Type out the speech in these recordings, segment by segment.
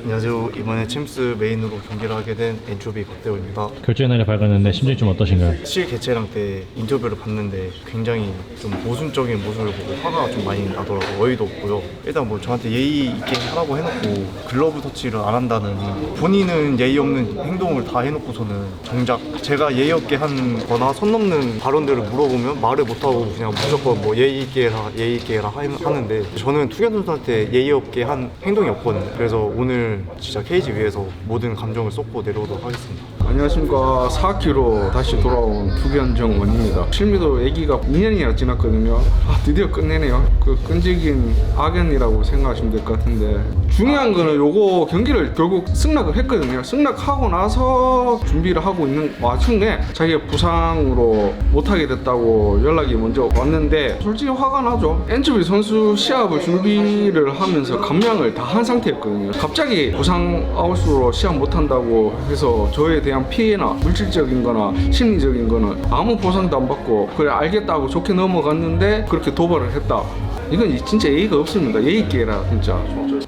안녕하세요. 이번에 챔스 메인으로 경기를 하게 된 엔초비 박대호입니다. 결정의 날이 밝았는데 심정이 좀 어떠신가요? 실개최랑 때 인터뷰를 봤는데 굉장히 좀 모순적인 모습을 보고 화가 좀 많이 나더라고요. 어이도 없고요. 일단 뭐 저한테 예의 있게 하라고 해놓고 글러브 터치를 안 한다는, 본인은 예의 없는 행동을 다 해놓고서는 정작 제가 예의 없게 한 거나 선 넘는 발언들을 물어보면 말을 못하고 그냥 무조건 뭐 예의 있게 해라 예의 있게 해라 하는데, 저는 투견 선수한테 예의 없게 한 행동이 없거든요. 그래서 오늘 진짜 케이지 위에서 모든 감정을 쏟고 내려오도록 하겠습니다. 안녕하십니까. 4키로 다시 돌아온 투견정원입니다. 실미도 얘기가 2년이나 지났거든요. 드디어 끝내네요. 그 끈질긴 악연이라고 생각하시면 될 것 같은데, 중요한 거는 요거 경기를 결국 승낙을 했거든요. 승낙하고 나서 준비를 하고 있는 와중에 자기가 부상으로 못하게 됐다고 연락이 먼저 왔는데, 솔직히 화가 나죠. 엔초비 선수 시합을 준비를 하면서 감량을 다 한 상태였거든요. 갑자기 부상 아웃으로 시합 못한다고 해서 저에 대한 피해나 물질적인 거나 심리적인 거는 아무 보상도 안 받고 그래 알겠다고 좋게 넘어갔는데, 그렇게 도발을 했다. 이건 진짜 예의가 없습니다. 예의 있게 해라 진짜.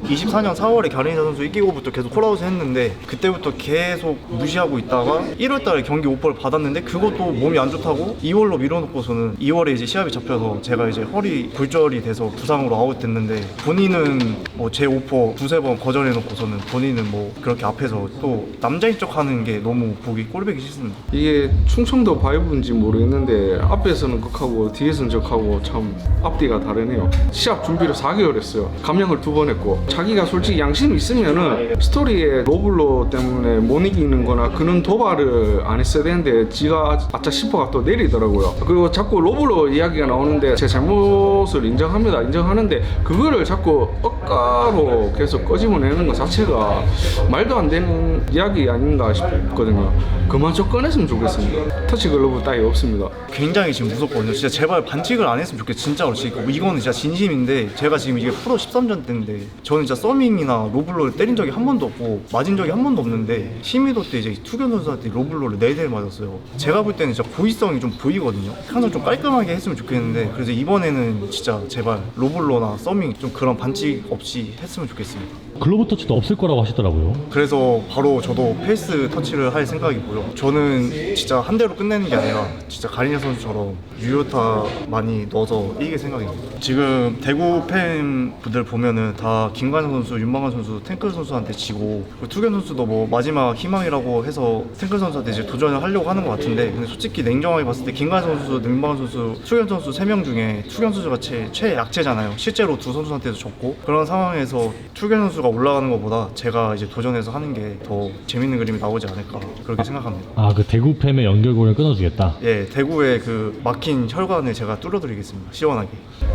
24년 4월에 갸르니자 선수 이기고부터 계속 콜아웃을 했는데, 그때부터 계속 무시하고 있다가 1월달에 경기 오퍼를 받았는데 그것도 몸이 안 좋다고 2월로 밀어놓고서는 2월에 이제 시합이 잡혀서 제가 이제 허리 굴절이 돼서 부상으로 아웃됐는데, 본인은 뭐 제 오퍼 두세 번 거절해놓고서는 본인은 뭐 그렇게 앞에서 또 남자인 척 하는 게 너무 보기 꼴보기 싫습니다. 이게 충청도 바이브인지 모르겠는데 앞에서는 극하고 뒤에서는 적하고 참 앞뒤가 다르네요. 시합 준비를 4개월 했어요. 감량을 2번 했고, 자기가 솔직히 양심이 있으면은 스토리에 로블로 때문에 못 이기는 거나 그런 도발을 안 했어야 되는데, 지가 아차 싶어가 또 내리더라고요. 그리고 자꾸 로블로 이야기가 나오는데 제 잘못을 인정하는데 그거를 자꾸 억가로 계속 꺼집어내는 것 자체가 말도 안 되는 이야기 아닌가 싶거든요. 그만 좀 꺼냈으면 좋겠습니다. 터치 글러브 따위 없습니다. 굉장히 지금 무섭거든요. 진짜 제발 반칙을 안 했으면 좋겠어요. 진짜로. 지금 이거는 진짜 진심인데, 제가 지금 이게 프로 13전 때인데 저는 진짜 서밍이나 로블로를 때린 적이 한 번도 없고 맞은 적이 한 번도 없는데, 시미도 때 이제 투견 선수한테 로블로를 4대를 맞았어요. 제가 볼 때는 진짜 고의성이 좀 보이거든요. 항상 좀 깔끔하게 했으면 좋겠는데, 그래서 이번에는 진짜 제발 로블로나 서밍 좀 그런 반칙 없이 했으면 좋겠습니다. 글로브 터치도 없을 거라고 하시더라고요. 그래서 바로 저도 페이스 터치를 할 생각이고요. 저는 진짜 한 대로 끝내는 게 아니라 진짜 가리냐 선수처럼 유효타 많이 넣어서 이길 생각입니다. 지금 대구 팬분들 보면은 다 김관현 선수, 윤망환 선수, 탱클 선수한테 지고, 투견 선수도 뭐 마지막 희망이라고 해서 탱클 선수한테 이제 도전을 하려고 하는 것 같은데, 근데 솔직히 냉정하게 봤을 때 김관현 선수, 윤망환 선수, 투견 선수 3명 중에 투견 선수가 최약체잖아요. 실제로 두 선수한테도 졌고, 그런 상황에서 투견 선수가 올라가는 것보다 제가 이제 도전해서 하는 게 더 재밌는 그림이 나오지 않을까, 그렇게 생각합니다. 그 대구 팸의 연결고리를 끊어주겠다. 예, 대구의 그 막힌 혈관을 제가 뚫어드리겠습니다. 시원하게.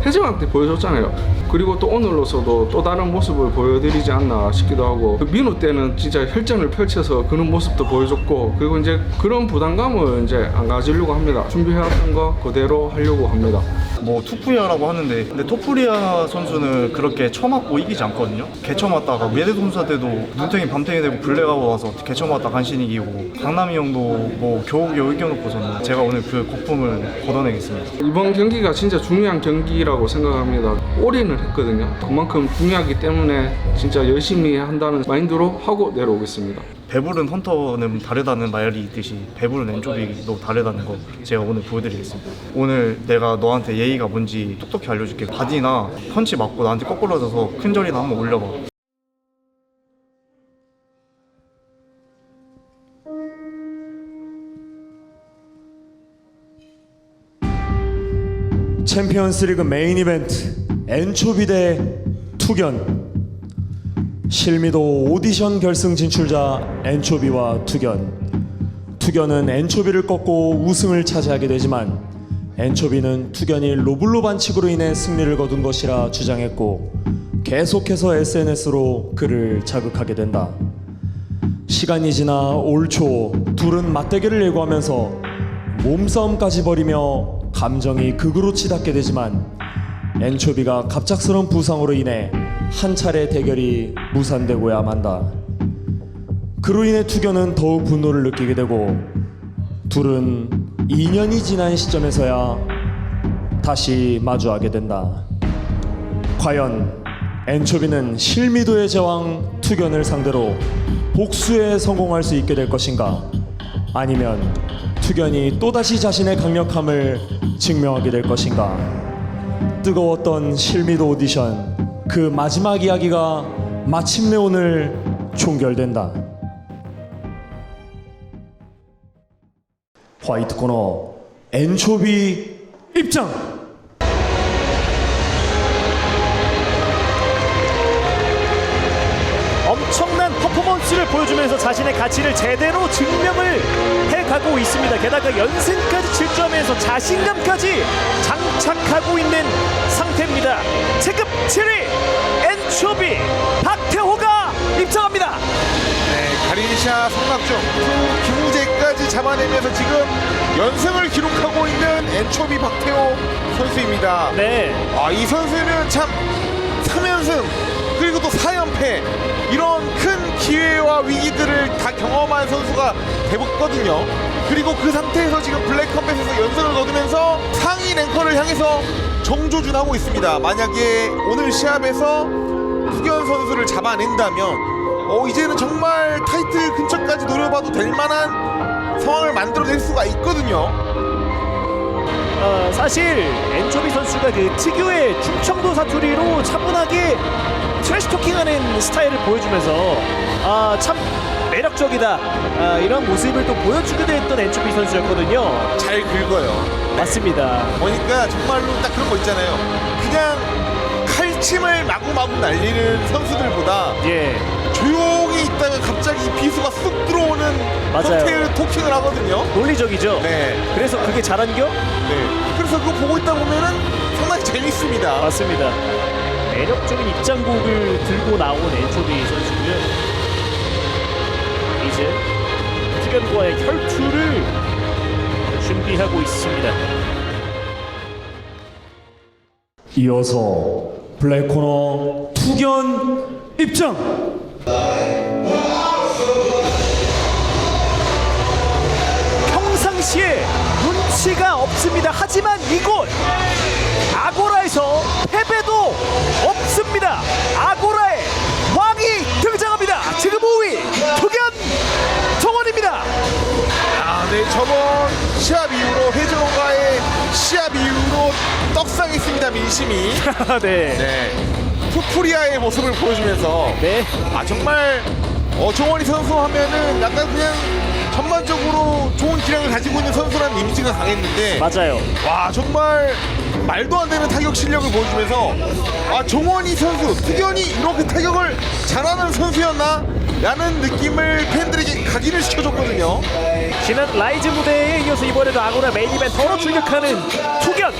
해적한테 보여줬잖아요. 그리고 또 오늘로서도 또 다른 모습을 보여드리지 않나 싶기도 하고, 그 민우 때는 진짜 혈전을 펼쳐서 그런 모습도 보여줬고, 그리고 이제 그런 부담감을 이제 안 가지려고 합니다. 준비해왔던 거 그대로 하려고 합니다. 뭐 투프리아라고 하는데, 근데 토프리아 선수는 그렇게 쳐맞고 이기지 않거든요. 개쳐맞다가 메드 선수한테도 눈탱이 밤탱이 되고 블랙아웃 와서 개쳐맞다 간신히 이기고, 강남이 형도 뭐 겨우겨우 이겨놓고서는 제가 오늘 그 거품을 걷어내겠습니다. 이번 경기가 진짜 중요한 경기라고 생각합니다. 올인을 했거든요. 그만큼 중요하기 때문에 진짜 열심히 한다는 마인드로 하고 내려오겠습니다. 배부른 헌터는 다르다는 말이 있듯이 배부른 엔초비도 다르다는 거 제가 오늘 보여드리겠습니다. 오늘 내가 너한테 예의가 뭔지 똑똑히 알려줄게. 바디나 펀치 맞고 나한테 거꾸러져서 큰 절이나 한번 올려봐. 챔피언스리그 메인 이벤트 엔초비 대 투견. 실미도 오디션 결승 진출자 엔초비와 투견은 엔초비를 꺾고 우승을 차지하게 되지만, 엔초비는 투견이 로블로 반칙으로 인해 승리를 거둔 것이라 주장했고, 계속해서 SNS로 그를 자극하게 된다. 시간이 지나 올 초 둘은 맞대결을 예고하면서 몸싸움까지 벌이며 감정이 극으로 치닫게 되지만, 엔초비가 갑작스러운 부상으로 인해 한 차례 대결이 무산되고야 만다. 그로 인해 투견은 더욱 분노를 느끼게 되고, 둘은 2년이 지난 시점에서야 다시 마주하게 된다. 과연 엔초비는 실미도의 제왕 투견을 상대로 복수에 성공할 수 있게 될 것인가? 아니면 투견이 또다시 자신의 강력함을 증명하게 될 것인가? 뜨거웠던 실미도 오디션 그 마지막 이야기가 마침내 오늘 종결된다. 화이트 코너 엔초비 입장! 엄청난 퍼포먼스를 보여주면서 자신의 가치를 제대로 증명을 해가고 있습니다. 게다가 연승까지 질주하면서 자신감까지 장착하고 있는 상태입니다. 체급 7위 엔초비 박태호가 입장합니다. 네, 가리샤 성낙중 김우재까지 잡아내면서 지금 연승을 기록하고 있는 엔초비 박태호 선수입니다. 네, 이 선수는 참 3연승 그리고 또 4연패 이런 큰 기회와 위기들을 다 경험한 선수가 되었거든요. 그리고 그 상태에서 지금 블랙컴뱃에서 연승을 거두면서 상위 랭커를 향해서 정조준하고 있습니다. 만약에 오늘 시합에서 투견 선수를 잡아낸다면 이제는 정말 타이틀 근처까지 노려봐도 될 만한 상황을 만들어낼 수가 있거든요. 사실 엔초비 선수가 그 특유의 충청도 사투리로 차분하게 트래시토킹하는 스타일을 보여주면서 참 매력적이다 이런 모습을 또 보여주기도 했던 엔초비 선수였거든요. 잘 긁어요. 맞습니다. 보니까 정말로 딱 그런 거 있잖아요. 그냥 칼침을 마구마구 날리는 선수들보다 예, 조용히 있다가 갑자기 비수가 쑥 들어오는 맞아요. 형태의 토킹을 하거든요. 논리적이죠. 네. 그래서 그게 잘한겨? 네. 그래서 그거 보고 있다 보면은 상당히 재밌습니다. 맞습니다. 매력적인 입장곡을 들고 나온 엔초비 선수고요. 이제 투견과의 혈투를 준비하고 있습니다. 이어서 블랙코너 투견 입장! 평상시에 눈치가 없습니다. 하지만 이곳 아고라에서 패배도 없습니다. 아고라의 왕이 등장합니다. 지금 5위 투견 정원입니다. 네, 저번 시합 이후로 회전과의 시합 이후로 떡상했습니다. 민심이. 네. 네. 푸프리아의 모습을 보여주면서 네. 정말 정원이 선수 하면은 약간 그냥 전반적으로 좋은 기량을 가지고 있는 선수라는 이미지가 강했는데 맞아요. 와 정말 말도 안 되는 타격 실력을 보여주면서 정원이 선수 투견이 이렇게 타격을 잘하는 선수였나? 라는 느낌을 팬들에게 각인을 시켜줬거든요. 지난 라이즈 무대에 이어서 이번에도 아고라 메인 이벤트로 출격하는 투견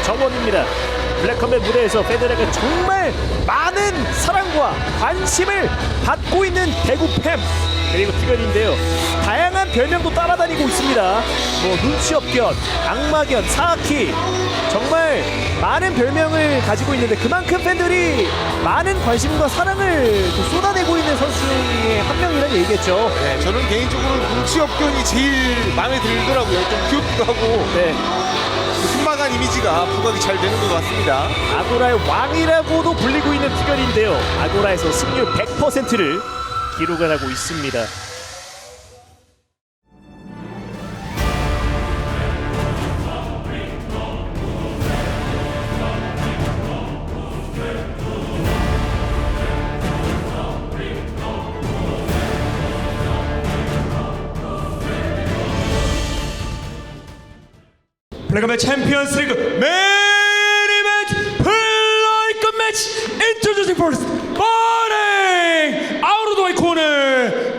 정원입니다. 블랙컴뱃 무대에서 팬들에게 정말 많은 사랑과 관심을 받고 있는 대구 팸 그리고 투견인데요. 다양한 별명도 따라다니고 있습니다. 뭐 눈치업견, 악마견, 사키 정말 많은 별명을 가지고 있는데 그만큼 팬들이 많은 관심과 사랑을 또 쏟아내고 있는 선수 중에 한 명이라는 얘기겠죠. 네, 저는 개인적으로 눈치업견이 제일 마음에 들더라고요. 좀 귀엽기도 하고 네. 그 순박한 이미지가 부각이 잘 되는 것 같습니다. 아고라의 왕이라고도 불리고 있는 투견인데요. 아고라에서 승률 100%를 기록을 하고 있습니다. 블랙컴뱃 챔피언스 리그 메인 이벤트 플라이급 매치 인트로듀싱 퍼스트 버닝 아웃 오브 더 코너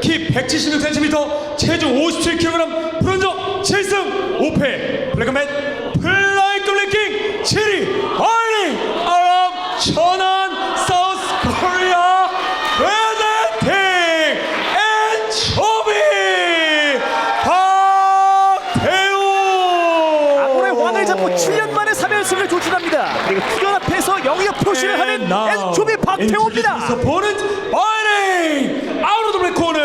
키 176cm 체중 57kg 브론저 7승 5패 블랙컴뱃 플라이급 랭킹 7위 버닝 아랍 천안 사우스 코리아 프레젠팅 엔초비 박태호 아고라의 왕을 잡고 7년 만에 3연승을 조준합니다. 그리고 투견 앞에서 영역 표시를 하는 엔초비 박태호입니다. 서포는 버닝 아웃 오브 블랙 코너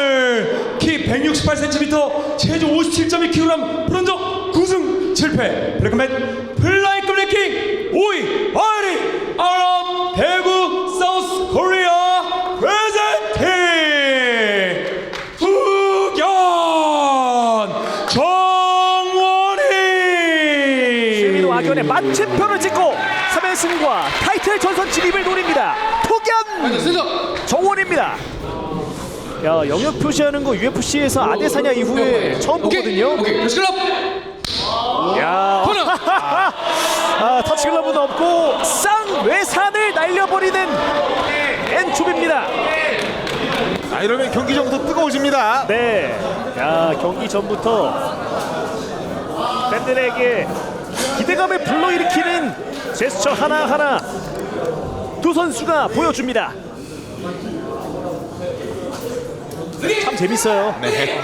키 168cm 체중 57.2kg 브론저 9승 7패 블랙컴뱃 플라이급 랭킹 5위 버닝 아웃 대구 사우스 코리아 프레젠팅 만챔표를 찍고 3연승과 타이틀 전선 진입을 노립니다. 토견 정원입니다. 야, 영역 표시하는 거 UFC에서 아데사냐 이후에 처음 보거든요. 야, 터치글러브는 없고 쌍외산을 날려버리는 엔초비입니다. 이러면 경기 정도 뜨거워집니다. 네, 야, 경기 전부터 팬들에게 기대감을 불러일으키는 제스처 하나하나 두 선수가 보여줍니다. 참 재밌어요. 네.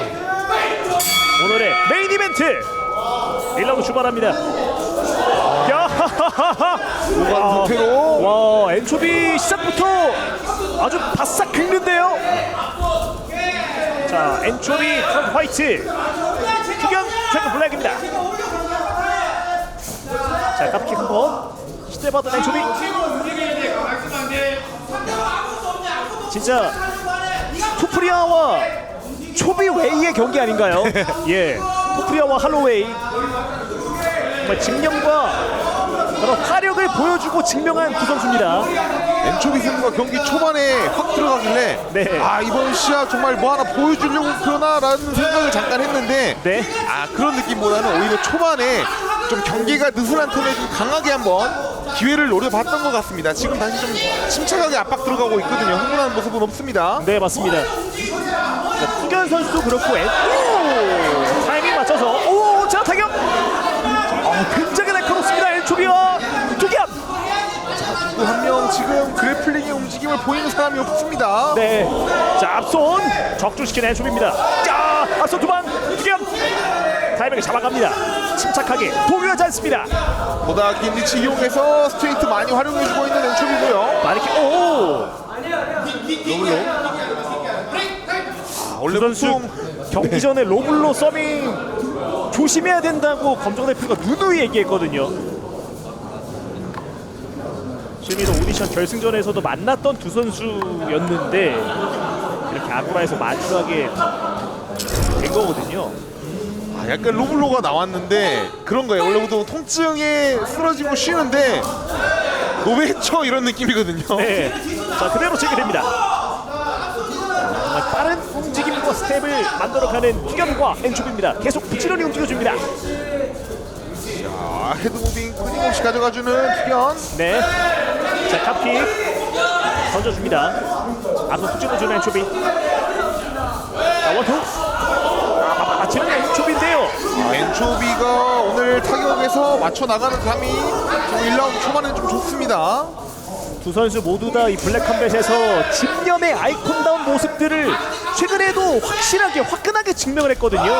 오늘의 메인 이벤트 1라운드 출발합니다. 야, 상태로 와, 엔초비 시작부터 아주 바싹 긁는데요. 자, 엔초비 프런트 화이트, 투견 트랙 블랙입니다. 자, 깝킥 한번 시대받은 엔초비. 진짜 토프리아와 초비 웨이의 경기 아닌가요? 예, 토프리아와 할로웨이 정말 집념과 그런 화력을 보여주고 증명한 두 선수입니다. 엔초비 선수가 경기 초반에 확 들어가길래 네. 이번 시합 정말 뭐 하나 보여주려고 그러나라는 생각을 잠깐 했는데 네. 그런 느낌보다는 오히려 초반에 좀 경기가 느슨한 틈에 좀 강하게 한번 기회를 노려봤던 것 같습니다. 지금 다시 좀 침착하게 압박 들어가고 있거든요. 흥분하는 모습은 없습니다. 네, 맞습니다. 자, 투견 선수도 그렇고 오! 타이밍 맞춰서 오! 자, 타격! 굉장히 날카롭습니다. 엔초비와 투견! 또 한 명 지금 그래플링의 움직임을 보이는 사람이 없습니다. 네. 자, 앞손 적중시키는 엔초비입니다. 자, 앞손 두방 투견! 타이밍을 잡아갑니다. 침착하게 동요하지 않습니다. 보다 긴 리치 이용해서 스트레이트 많이 활용해주고 있는 엔초비고요. 마리키 오! 원래 두 선수 보통 경기 전에 로블로 서밍 조심해야 된다고 검정 대표가 누누이 얘기했거든요. 실미도 오디션 결승전에서도 만났던 두 선수였는데 이렇게 아쿠라에서 마주하게 된 거거든요. 약간 로블로가 나왔는데 그런 거예요. 원래 보통 통증에 쓰러지고 쉬는데 너 왜 쳐 이런 느낌이거든요. 네. 자, 그대로 체결됩니다. 정말 빠른 움직임과 스텝을 만들어가는 투견과 엔초비입니다. 계속 부지런히 움직여줍니다. 헤드 무빙 끊임없이 가져가주는 투견. 네. 자, kap킥 던져줍니다. 앞으로 툭 찍어주는 엔초비. 자, 원투. 맞히는 엔초비인데요. 엔초비가 오늘 타격에서 맞춰 나가는 감이 좀 1라운드 초반에는 좀 좋습니다. 두 선수 모두 다 이 블랙 컴뱃에서 집념의 아이콘다운 모습들을 최근에도 확실하게 화끈하게 증명을 했거든요.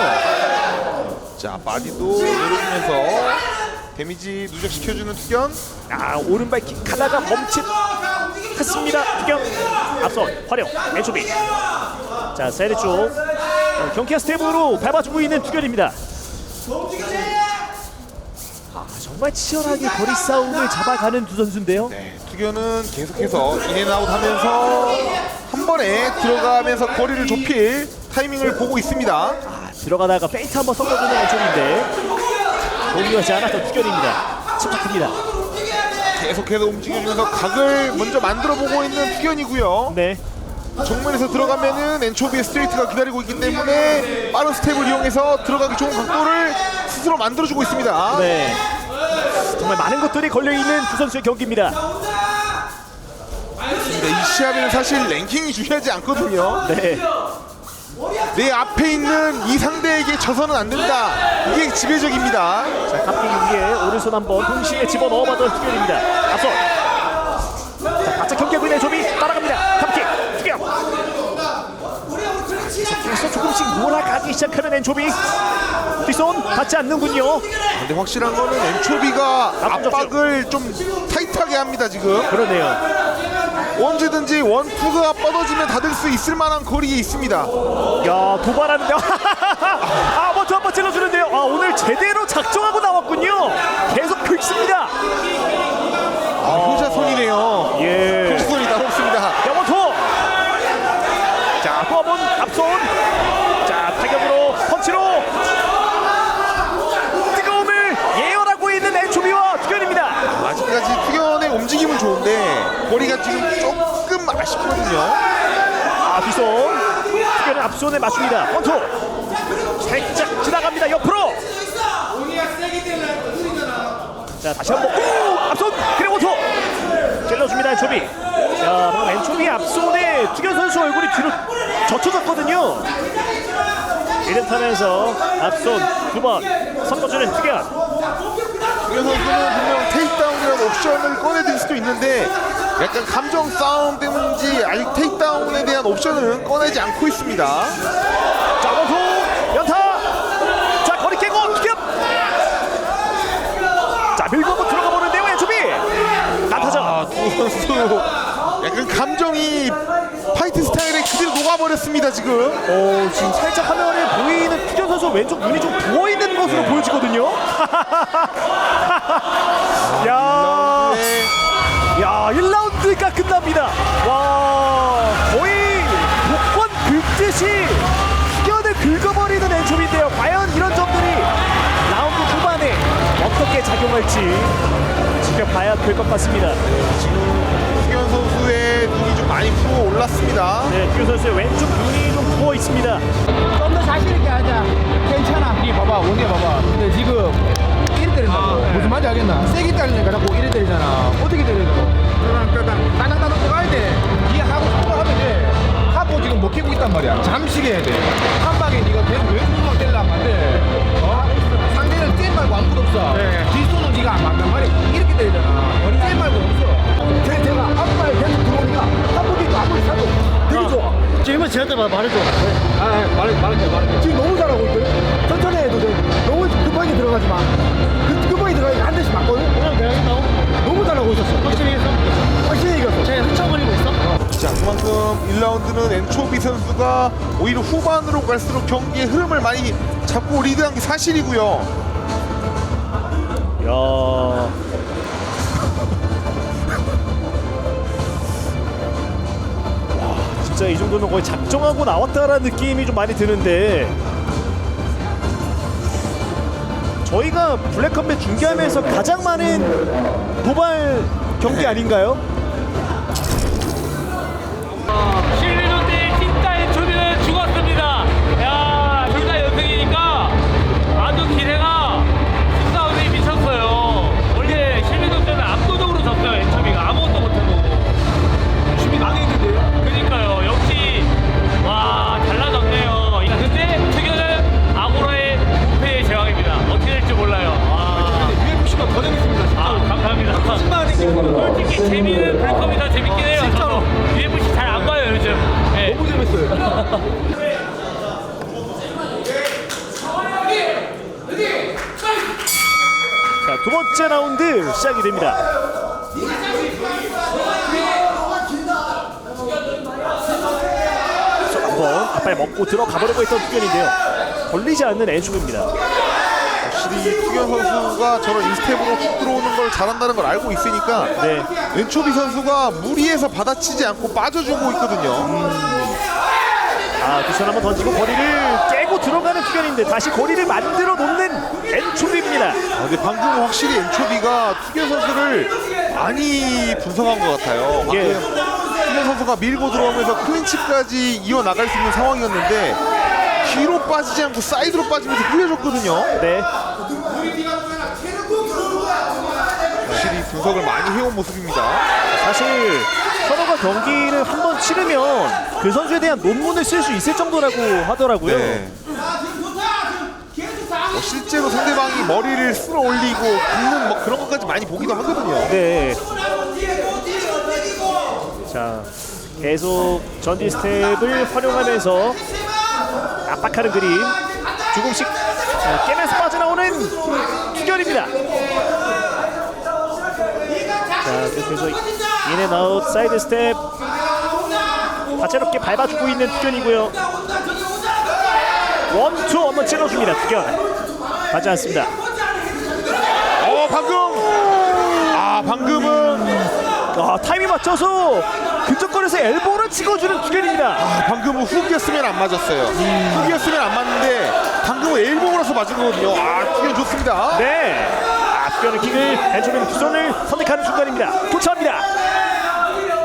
자, 바디도 노려주면서 데미지 누적시켜주는 투견. 오른발 킥 하다가 멈칫했습니다. 투경 앞선 활용 엔초비. 자, 사이드 쪽 경쾌한 스텝으로 밟아주고 있는 투견입니다. 정말 치열하게 거리 싸움을 잡아가는 두 선수인데요. 네, 투견은 계속해서 인앤아웃 하면서 한 번에 들어가면서 거리를 좁힐 타이밍을 보고 있습니다. 들어가다가 페인트 한번 섞어주는 엔초비인데 동요하지 않았던 투견입니다. 침착합니다. 계속해서 움직여주면서 각을 먼저 만들어보고 있는 투견이고요. 네. 정면에서 들어가면은 엔초비의 스트레이트가 기다리고 있기 때문에 빠른 스텝을 이용해서 들어가기 좋은 각도를 스스로 만들어주고 있습니다. 네. 정말 많은 것들이 걸려있는 두 선수의 경기입니다. 이 시합에는 사실 랭킹이 중요하지 않거든요. 네. 내 앞에 있는 이 상대에게 져서는 안 된다. 이게 지배적입니다. 자, kap킥 위에 오른손 한번 동시에 집어넣어봤던 투견입니다. 앞서. 자, 바짝 경기하고 있는 조비 따라갑니다. kap킥 투견. 계속 조금씩 몰아가기 시작하는 엔초비. 뒷손 닿지 않는군요. 근데 확실한 거는 엔초비가 압박을 좀 타이트하게 합니다. 지금 그러네요. 언제든지 원투가 뻗어지면 닫을 수 있을 만한 거리에 있습니다. 야, 도발하는데 원투 한번 찔러주는데요. 오늘 제대로 작정하고 나왔군요. 계속 긁습니다. 효자손이네요. 예. 효자손이 나옵습니다. 원투. 자, 또 한번 앞손. 자, 타격으로 펀치로 뜨거움을 예언하고 있는 엔초비와 투견입니다. 있거든요. 아, 뒷손. 튀겨는 앞손에 맞춥니다. 원투. 살짝 지나갑니다. 옆으로. 자, 다시 한번 앞손 그리고 원투. 찔러줍니다. 엔초비. 자, 방금 엔초비 앞손에 튀겨 선수 얼굴이 뒤로 젖혀졌거든요. 이른타면서 앞손 두 번 섞어주는 튀겨. 튀겨 선수는 분명 테이크다운이라는 옵션을 꺼내들 수도 있는데 약간 감정 싸움 때문인지 아직 테이크다운에 대한 옵션은 꺼내지 않고 있습니다. 자, 원투 연타. 자, 거리 깨고 튀겨. 자, 밀고 한번 들어가 보는데요. 엔초비 나타져. 두 선수 약간 감정이 파이트 스타일에 그대로 녹아버렸습니다 지금. 지금 살짝 화면에 보이는 튀겨 선수 왼쪽 눈이 좀 부어 있는 것으로 보여지거든요. 야, 네. 야, 1라운드가 끝납니다. 와, 거의 복권 긁듯이 튀겨를 긁어버리는 엔초비인데요. 과연 이런 점들이 라운드 후반에 어떻게 작용할지 지켜봐야 될 것 같습니다. 튀겨 선수의 눈이 좀 많이 부어 올랐습니다. 네, 튀겨 선수의 왼쪽 눈이 좀 부어 있습니다. 좀 더 자신 있게 하자. 괜찮아. 이 봐봐, 원희 봐봐. 근데 지금 이리 때린다고. 무슨 말인지 알겠나? 세게 때리니까 자꾸 이리 때리잖아. 어떻게 때리냐고. 따당 들어가야 돼. 니 하고 싶은 거 하면 돼. 하고 지금 먹히고 있단 말이야. 잠시게 해야 돼. 한 방에 니가 계속 왼손만 때리려면 안 돼. 상대는 잼 말고 아무것도 없어. 뒷손은 니가 안 맞단 말이야. 이렇게 때리잖아. 잼 말고 없어. 제가 앞발 계속 들어오니까 한 번도 아무리 사도 되게 좋아. 지금은 쟤한테 말해줘. 말할게. 지금 너무 잘하고 있거든. 천천히 해도 돼. 너무 급하게 들어가지 마. 급하게 들어가니까 한 대씩 맞거든. 내가 이겼다고? 너무 잘하고 있었어. 확실히 이겼어? 확실히 이겼어. 쟤 훔쳐버리고 있어? 자, 그만큼 1라운드는 엔초비 선수가 오히려 후반으로 갈수록 경기의 흐름을 많이 잡고 리드한 게 사실이고요. 야, 진짜 이 정도면 거의 작정하고 나왔다라는 느낌이 좀 많이 드는데, 저희가 블랙컴뱃 중계하면서 가장 많은 도발 경기 아닌가요? 실리전 때 진짜 엔초비는 죽었습니다. 야, 둘다 연승이니까 아주 기세가 승싸움이 미쳤어요. 원래 실리전 때는 압도적으로 졌어요. 엔초비가 아무것도 못하고. 준비 망했는데요? 그니까요. 역시 와, 달라졌네요. 근데 특유는 아고라의 부패의 제왕입니다. 어떻게 될지 몰라요. UFC가 더 재밌습니다. 감사합니다. 솔직히 재미는 블랙컴이 더 재밌긴 해요. 진짜로. UFC 잘 안 봐요 요즘. 네. 너무 재밌어요. 자, 두 번째 라운드 시작이 됩니다. 한번 앞발 먹고 들어가 보려고 했던 투견인데요. 걸리지 않는 엔초비입니다. 확실히 튀겨 선수가 저런 인스텝으로 쭉 들어오는 걸 잘한다는 걸 알고 있으니까 네. 엔초비 선수가 무리해서 받아치지 않고 빠져주고 있거든요. 아, 뒷선 한번 던지고 거리를 깨고 들어가는 투견인데 다시 거리를 만들어 놓는 엔초비입니다. 근데 방금 확실히 엔초비가 튀겨 선수를 많이 분석한 것 같아요. 방금 예. 튀겨 선수가 밀고 들어오면서 클린치까지 이어나갈 수 있는 상황이었는데 뒤로 빠지지 않고 사이드로 빠지면서 흘려줬거든요. 네. 확실히 분석을 많이 해온 모습입니다. 사실 서로가 경기를 한 번 치르면 그 선수에 대한 논문을 쓸 수 있을 정도라고 하더라고요. 네. 실제로 상대방이 머리를 쓸어 올리고 긁는 뭐 그런 것까지 많이 보기도 하거든요. 네. 자, 계속 전진 스텝을 활용하면서 압박하는 그림. 조금씩 깨면서 빠져나오는 투결입니다. 자, 계속해서 인앤아웃 사이드 스텝 다채롭게 밟아주고 있는 투견이고요. 원투 한번 찔러줍니다. 투견 가지 않습니다. 방금은 타이밍 맞춰서 근접거리에서 엘보를 찍어주는 투견입니다. 방금은 훅이었으면 안 맞았어요. 훅이었으면 안 맞는데 방금은 엘보라서 맞은 거거든요. 투견 좋습니다. 네. 투견은 킥을 엔초비는 두 손을 선택하는 순간입니다. 교차합니다.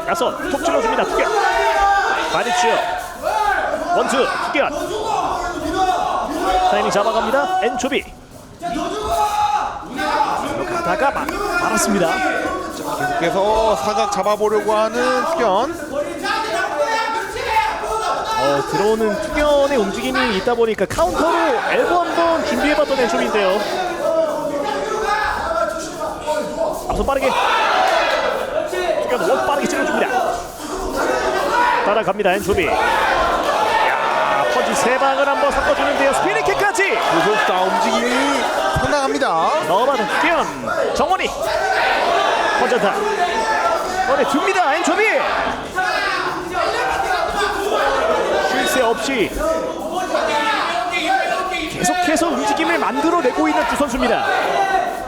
나선 톡 찔러줍니다. 투견. 바디치어 원투 투견 타이밍 잡아갑니다. 엔초비 가다가 말았습니다. 계속해서 사각 잡아보려고 하는 투견. 들어오는 투견의 움직임이 있다 보니까 카운터로 엘보 한번 준비해봤던 엔초비인데요. 앞서 빠르게 투견 원 빠르게 찔러줍니다. 따라갑니다. 엔초비. 야, 펀치 세 방을 한번 섞어주는데요. 스피닝킥까지 무섭다. 움직임이 상당합니다. 넣어받은 투견 정원이 펀치타 꺼내 줍니다. 엔초비 쉴새 없이 계속해서 움직임을 만들어내고 있는 두 선수입니다.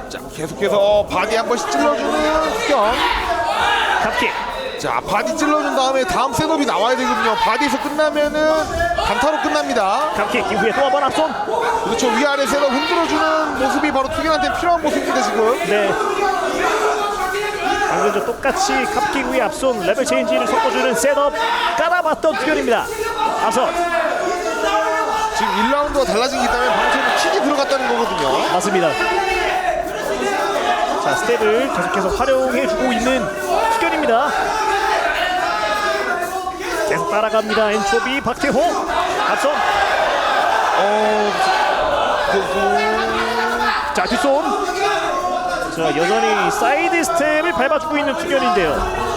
자, 계속해서 바디 한 번씩 찔러주는 투견. 갑킥 자, 바디 찔러준 다음에 다음 셋업이 나와야 되거든요. 바디에서 끝나면은 단타로 끝납니다. 갑킥 이후에 또 한 번 앞손. 그렇죠. 위아래 셋업 흔들어주는 모습이 바로 투견한테 필요한 모습입니다 지금. 네. 방금 전 똑같이 갑킥 후에 앞손 레벨 체인지를 섞어주는 셋업 깔아봤던 투견입니다. 앞선 지금 1라운드가 달라진 게 있다면 방송에 킥이 들어갔다는 거거든요. 맞습니다. 자, 스텝을 계속해서 활용해주고 있는 투견입니다. 계속 따라갑니다. 엔초비 박태호 앞선 자, 뒷손. 자, 여전히 사이드 스텝을 밟아주고 있는 투견인데요.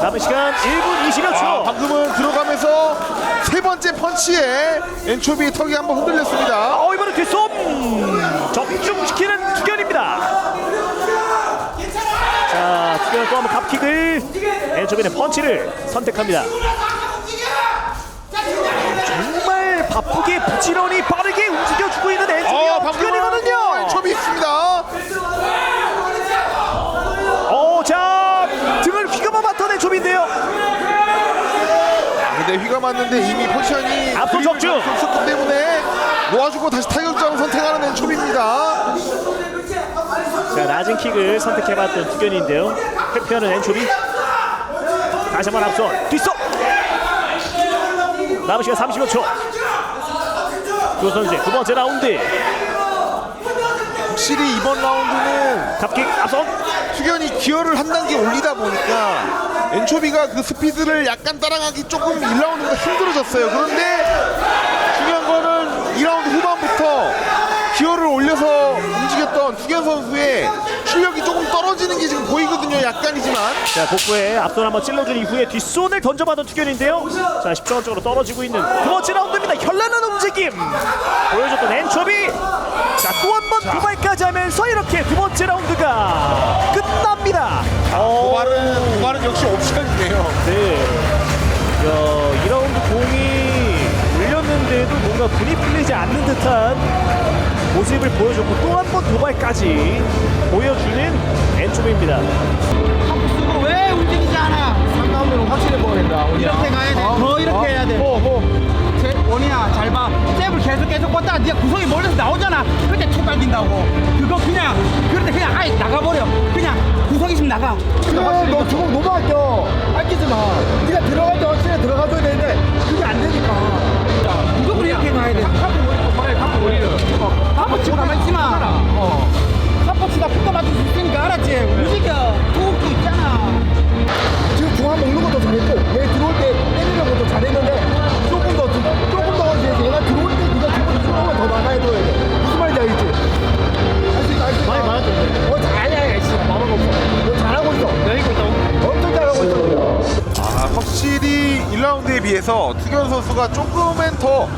남은 시간 1분 20여 초. 방금은 들어가면서 세 번째 펀치에 엔초비 턱이 한번 흔들렸습니다. 이번엔 뒷손 적중시키는 투견입니다. 자, 투견은 또 한번 갑킥을 엔초비는 펀치를 선택합니다. 정말 바쁘게 부지런히 빠르게 움직여주고 있는 엔초비와 투견이거든요. 엔초비 있습니다. 자, 등을 휘감아봤던 엔초비인데요. 근데 휘가 맞는데 이미 포지션이 앞으로 적중. 썼기 때문에 놓아주고 다시 타격장을 선택하는 엔초비입니다. 자, 낮은 킥을 선택해봤던 투견인데요. 회피하는 엔초비. 다시 한번 앞선 뒷손. 남은 시간 30여 초. 두 선수의 두 번째 라운드. 확실히 이번 라운드는 갑킥 앞선. 투견이 기어를 한 단계 올리다 보니까 엔초비가 그 스피드를 약간 따라가기 조금 1라운드보다 힘들어졌어요. 그런데 중요한 거는 2라운드 후반부터 기어를 올려서 움직였던 투견 선수의 출력이 조금 떨어지는 게 지금 보이거든요. 약간이지만. 자, 복부에 앞손 한번 찔러준 이후에 뒷손을 던져받은 투견인데요. 자, 10점적으로 떨어지고 있는 두 번째 라운드입니다. 현란한 움직임 보여줬던 엔초비. 자, 또 한 번 도발까지 하면서 이렇게 두 번째 라운드가 끝납니다. 도발은 역시 옵션이네요. 네. 2라운드 공이 울렸는데도 뭔가 분이 풀리지 않는 듯한 모습을 보여줬고 또 한 번 도발까지 보여주는 엔초비입니다. 왜 움직이지 않아? 3라운드는 확실히 보여야 이렇게 가야 돼. 더 이렇게 해야 돼. 원이야, 잘 봐. 잽을 계속 뻗다가 네가 구석이 멀려서 나오잖아. 그때 툭 갈긴다고. 그거 그냥 그럴 때 그냥 아예 나가버려. 그냥 구석이 좀 나가. 너 조금 너무 아껴. 아끼지 마. 네가 들어갈 때 확실히 들어가줘야 되는데 그게 안 되니까. 무조건 이렇게 가야 돼. 갖고 올리려. 한번 치고 가만히 있지 마. 한번 치다 푹 맞을 수 있으니까 알았지? 움직여. 도움도 있잖아. 지금 중앙 먹는 것도 잘했고 얘 들어올 때 때리는 것도 잘했는데 조금 더 얘가 들어올 때 네가 조금만 더 나가야 돼. 무슨 말인지 알겠지? 할 수 있어. 많이 많았던데. 잘해. 마음 없어. 너 잘하고 있어. 내리고 있다고? 엄청 잘하고 있어. 확실히 1라운드에 비해서 투견 선수가 조금은 더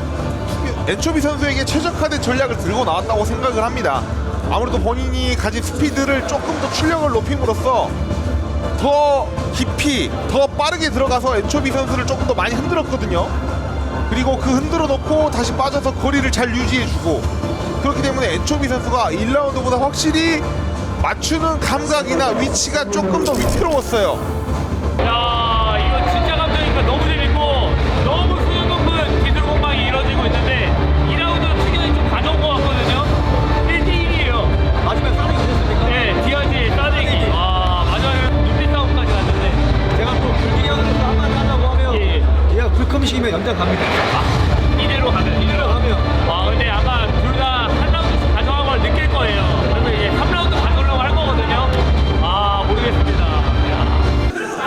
엔초비 선수에게 최적화된 전략을 들고 나왔다고 생각을 합니다. 아무래도 본인이 가진 스피드를 조금 더 출력을 높임으로써 더 깊이 더 빠르게 들어가서 엔초비 선수를 조금 더 많이 흔들었거든요. 그리고 그 흔들어 놓고 다시 빠져서 거리를 잘 유지해주고, 그렇기 때문에 엔초비 선수가 1라운드보다 확실히 맞추는 감각이나 위치가 조금 더 위태로웠어요. 야, 이거 진짜 감정이니까 너무 재밌고 너무 수준 높은 기술 공방이 이루어지고 있는데 2라운드 투견이 좀 가져온 것 같거든요. 1대1이에요. 마지막에 싸대기 되셨습니까? 네, 디아지 싸대기. 마지막에 눈빛 싸움까지 갔는데 제가 또 불기형으로서 한마디 30이면 연장 갑니다. 이대로 가면. 와, 근데 아마 둘 다 한 라운드 가져간 걸 느낄 거예요. 그러면 이제 3라운드 가져오려고 할 거거든요. 아, 모르겠습니다.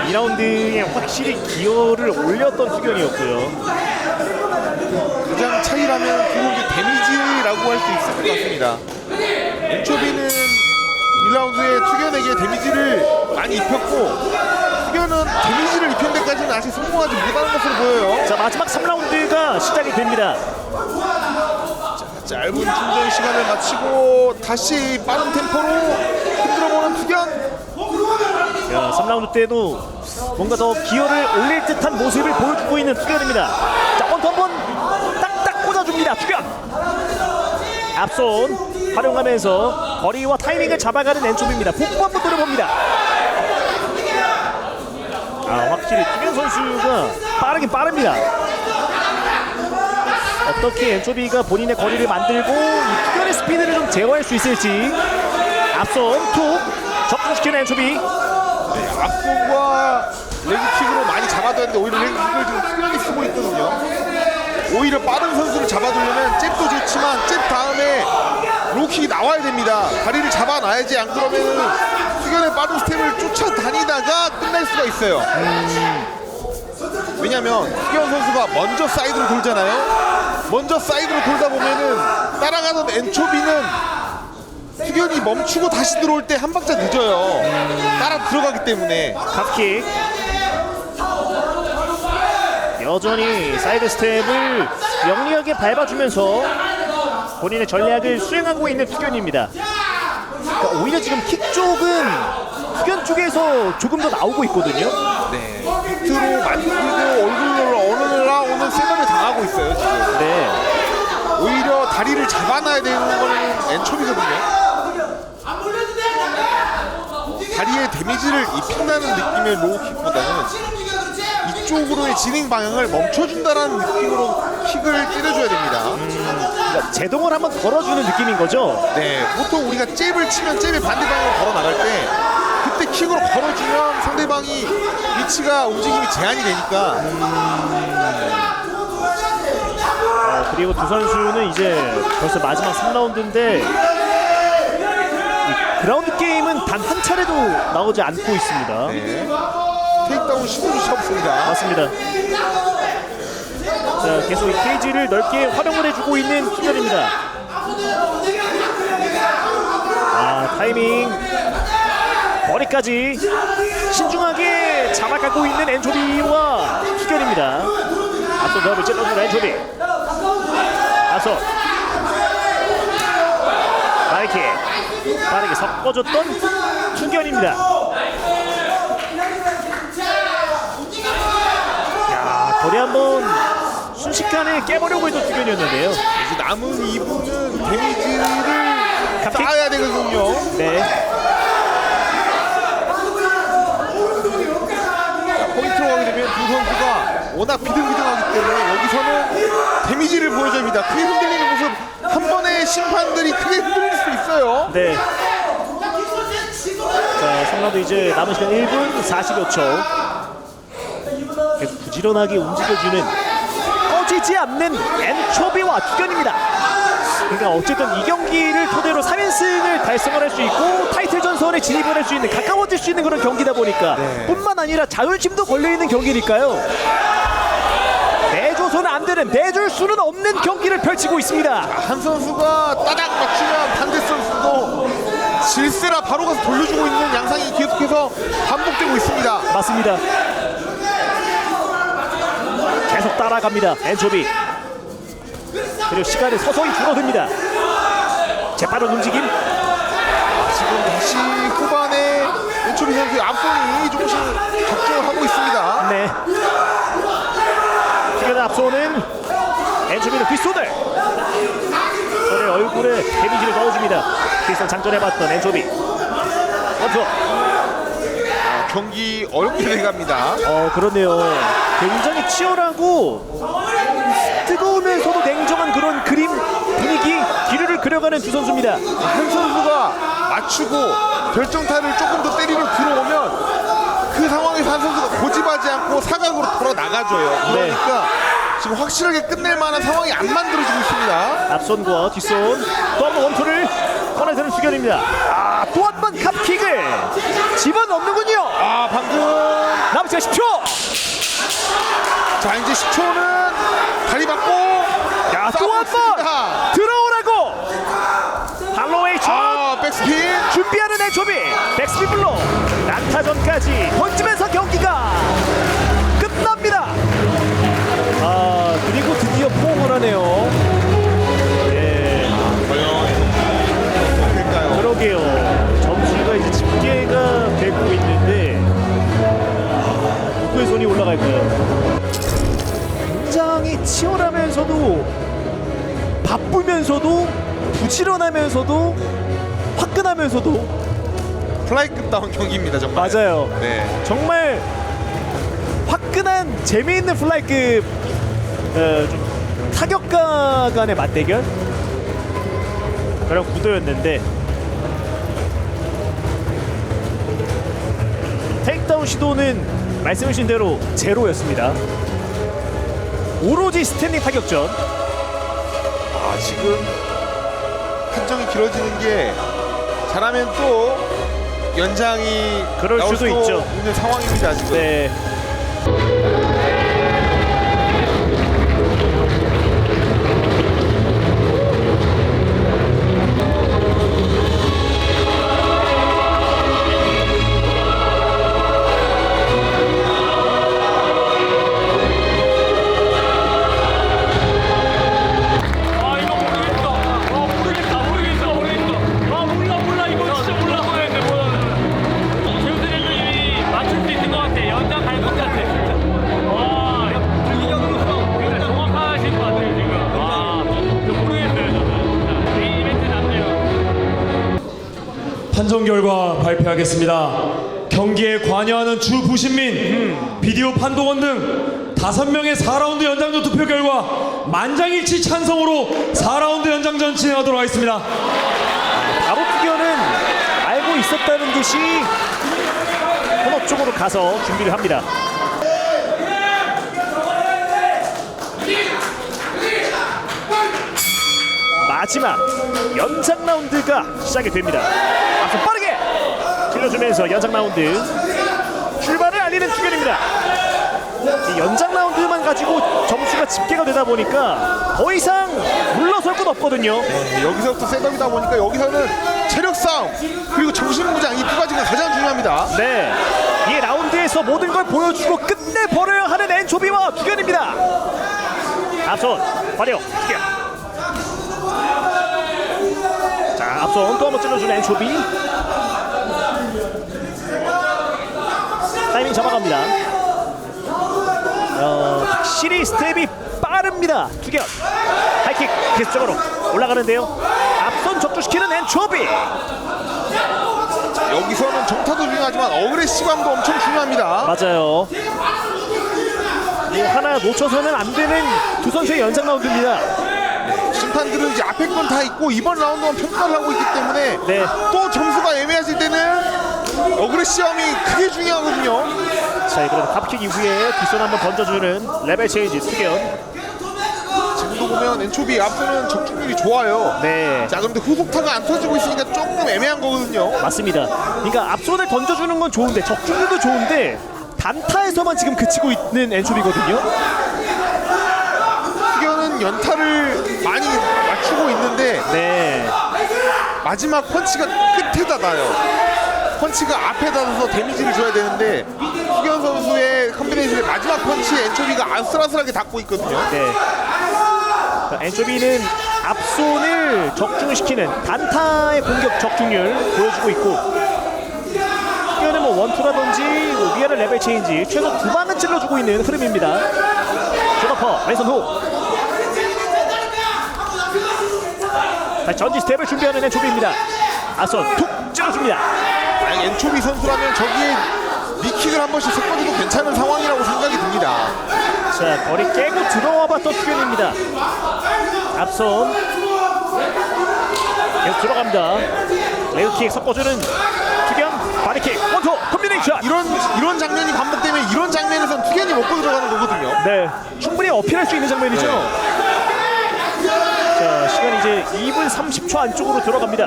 2라운드에 확실히 기어를 올렸던 투견이었고요. 가장 차이라면 그게 데미지라고 할 수 있을 것 같습니다. 엔초비는 1라운드에 투견에게 데미지를 많이 입혔고 투견은 데미지를 입힌 데까지는 아직 성공하지 못하는 것으로 보여요. 자, 마지막 3라운드가 시작이 됩니다. 짧은 충전 시간을 마치고 다시 빠른 템포로 흔들어보는 투견. 자, 3라운드 때도 뭔가 더 기어를 올릴 듯한 모습을 보여주고 있는 투견입니다. 자, 원투 한번 딱딱 꽂아줍니다. 투견. 앞손 활용하면서 거리와 타이밍을 잡아가는 엔초비입니다. 복부 한번 노려봅니다. 확실히 투견 선수가 빠르긴 빠릅니다. 어떻게 엔초비가 본인의 거리를 만들고 이 투견의 스피드를 좀 제어할 수 있을지. 앞손 툭 접근시키는 엔초비. 앞손과 레그킥으로 많이 잡아두는데 오히려 레그킥을 지금 투견이 쓰고 있거든요. 오히려 빠른 선수를 잡아두려면 잽도 좋지만 잽 다음에 로킥이 나와야 됩니다. 다리를 잡아놔야지. 안 그러면 투견의 빠른 스텝을 쫓아다니다가 끝날 수가 있어요. 왜냐면 투견 선수가 먼저 사이드로 돌잖아요. 먼저 사이드로 돌다 보면은 따라가던 엔초비는 투견이 멈추고 다시 들어올 때 한 박자 늦어요. 따라 들어가기 때문에. 탑킥. 여전히 사이드 스텝을 영리하게 밟아주면서 본인의 전략을 수행하고 있는 투견입니다. 그러니까 오히려 지금 킥 쪽은 투견 쪽에서 조금 더 나오고 있거든요. 네. 히트로 만들고 얼굴로 올라오는 셋업을 당하고 있어요 지금. 네. 오히려 다리를 잡아놔야 되는 거는 엔초비거든요. 다리에 데미지를 입힌다는 느낌의 로우킥보다는 이쪽으로의 진행 방향을 멈춰준다는 느낌으로 킥을 때려줘야 됩니다. 그러니까 제동을 한번 걸어주는 느낌인 거죠. 네, 보통 우리가 잽을 치면 잽의 반대 방향으로 걸어 나갈 때 그때 킥으로 걸어주면 상대방이 위치가 움직임이 제한이 되니까. 그리고 두 선수는 이제 벌써 마지막 3라운드인데 그라운드 게임은 단 한 차례도 나오지 않고 있습니다. 네. 테이크다운 시도조차 없습니다. 맞습니다. 자, 계속 이 케이지를 넓게 활용을 해주고 있는 투견입니다. 타이밍 머리까지 신중하게 잡아가고 있는 엔초비와 투견입니다. 앞서 너를 찔러주는 엔초비. 앞서 마이킥 빠르게 섞어줬던 투견입니다. 거리 한번 순식간에 깨버리고 있던 투견이었는데요. 이제 남은 2분은 데미지를 쌓아야 되거든요. 네. 포인트로 가게 되면 두 선수가 워낙 비등비등하기 때문에 여기서는 데미지를 보여줘야 합니다. 크게 흔들리는 모습 한 번에 심판들이 크게 흔들릴 수 있어요. 네. 자, 3라운드 이제 남은 시간 1분 40여 초. 계속 부지런하게 움직여주는 꺼지지 않는 엔초비와 투견입니다. 그러니까 어쨌든 이 경기를 토대로 3연승을 달성을 할 수 있고 타이틀 전선에 진입을 할 수 있는 가까워질 수 있는 그런 경기다 보니까 뿐만 아니라 자존심도 걸려있는 경기니까요. 내줘서는 안 되는, 내줄 수는 없는 경기를 펼치고 있습니다. 한 선수가 따닥 맞추면 반대 선수도 질세라 바로 가서 돌려주고 있는 양상이 계속해서 반복되고 있습니다. 맞습니다. 계속 따라갑니다. 엔초비. 그리고 시간이 서서히 줄어듭니다. 재빠른 움직임. 지금 다시 후반에 엔초비 선수의 앞손이 조금씩 적중을 하고 있습니다. 네. 시간 앞서는 엔초비는 뒷손을 손의 얼굴에 데미지를 넣어줍니다. 뒷손 장전해봤던 엔초비. 원투. 경기 어렵게 돼갑니다. 그렇네요. 굉장히 치열하고 뜨거우면서도 냉정한 그런 그림, 분위기, 기류를 그려가는 두 선수입니다. 한 선수가 맞추고 결정타를 조금 더 때리러 들어오면 그 상황에서 한 선수가 고집하지 않고 사각으로 돌아 나가줘요. 그러니까 지금 확실하게 끝낼 만한 상황이 안 만들어지고 있습니다. 앞손과 뒷손 또 한 번 원투를 꺼내드는 투견입니다. 또 한 번 캅킥을 집어넣는군요. 방금 남은 시간 10초. 자 이제 10초는 다리 받고 또 한 번 들어오라고. 할로웨이 첫 백스핀 준비하는 엔초비. 백스핀 블로 낙타전까지 던지면서 경기가 끝납니다. 그리고 드디어 포옹을 하네요. 예. 그러게요. 점수가 이제 집계가 되고 있는데 누구의 손이 올라갈까요? 굉장히 치열하면서도 바쁘면서도 부지런하면서도 화끈하면서도 플라이급다운 경기입니다 정말. 맞아요. 네. 정말 화끈한 재미있는 플라이급 좀 타격가 간의 맞대결 그런 구도였는데 테이크다운 시도는 말씀하신 대로 제로였습니다. 오로지 스탠딩 타격전. 지금 판정이 길어지는 게 잘하면 또 연장이 그럴 나올 수도 있죠. 있는 상황입니다 지금. 네. 몰라 이거 진짜 몰라. 최우진 대표님이 맞출 수 있을 것 같아. 연장 갈 것 같아 진짜. 와 분위기적으로서 굉장히 정확하신 것 같아요 지금. 모르겠어요 저는. 메인 이벤트 남네요. 판정 결과 발표하겠습니다. 경기에 관여하는 주 부신민, 비디오 판독원 등 5명의 4라운드 연장전 투표 결과 만장일치 찬성으로 4라운드 연장전 진행하도록 하겠습니다. 바로 투견은 알고 있었다는 듯이 코너 쪽으로 가서 준비를 합니다. 마지막 연장 라운드가 시작이 됩니다. 앞서 빠르게 길러주면서 연장 라운드 출발을 알리는 투견입니다. 이 연장 라운드만 가지고 점수가 집계가 되다 보니까 더 이상 물러설 것 없거든요. 여기서부터 셋업이다 보니까 여기서는 체력 싸움 그리고 정신무장 이 두 가지가 가장 중요합니다. 네, 이 라운드에서 모든 걸 보여주고 끝내버려야 하는 엔초비와 투견입니다. 앞손 화력 투견. 자, 앞손 또 한번 찔러주는 엔초비. 타이밍 잡아갑니다. 확실히 스텝이 빠릅니다. 투견 하이킥 계속적으로 올라가는데요. 앞선 적중시키는 엔초비. 여기서는 정타도 중요하지만 어그레시브함도 엄청 중요합니다. 맞아요. 하나 놓쳐서는 안 되는 두 선수의 연장 라운드입니다. 심판들은 이제 앞에 건 다 있고 이번 라운드만 평가를 하고 있기 때문에 네. 또 점수가 애매해질 때는 어그레시브함이 크게 중요하거든요. 자, 이번에는 탑킥 이후에 뒷손 한번 던져주는 레벨 체인지 투견. 지금도 보면 엔초비 앞서는 적중률이 좋아요. 네, 자, 그런데 후속타가 안 터지고 있으니까 조금 애매한 거거든요. 맞습니다. 그러니까 앞손을 던져주는 건 좋은데 적중률도 좋은데 단타에서만 지금 그치고 있는 엔초비거든요. 투견은 연타를 많이 맞추고 있는데 네, 마지막 펀치가 끝에다 닿아요. 펀치가 앞에 닿아서 데미지를 줘야 되는데 투견 선수의 컨비네이션의 마지막 펀치에 엔초비가 아슬아슬하게 닿고 있거든요. 네. 엔초비는 앞손을 적중시키는 단타의 공격 적중률 보여주고 있고, 투견은 뭐 원투라든지 뭐 위아래 레벨 체인지 최소 2방은 찔러주고 있는 흐름입니다. 쇼더퍼 왼손 후. 다시 전지 스텝을 준비하는 엔초비입니다. 앞손 툭 찔러줍니다. 아니, 엔초비 선수라면 저기에 니킥을 한 번씩 섞어줘도 괜찮은 상황이라고 생각이 듭니다. 자, 거리 깨고 들어와봤던 투견입니다. 앞손 계속 들어갑니다. 레그킥 섞어주는 투견. 바디 바디킥 원투 콤비네이션. 이런 장면이 반복되면 이런 장면에선 투견이 먹고 들어가는 거거든요. 네, 충분히 어필할 수 있는 장면이죠. 자, 시간 이제 2분 30초 안쪽으로 들어갑니다.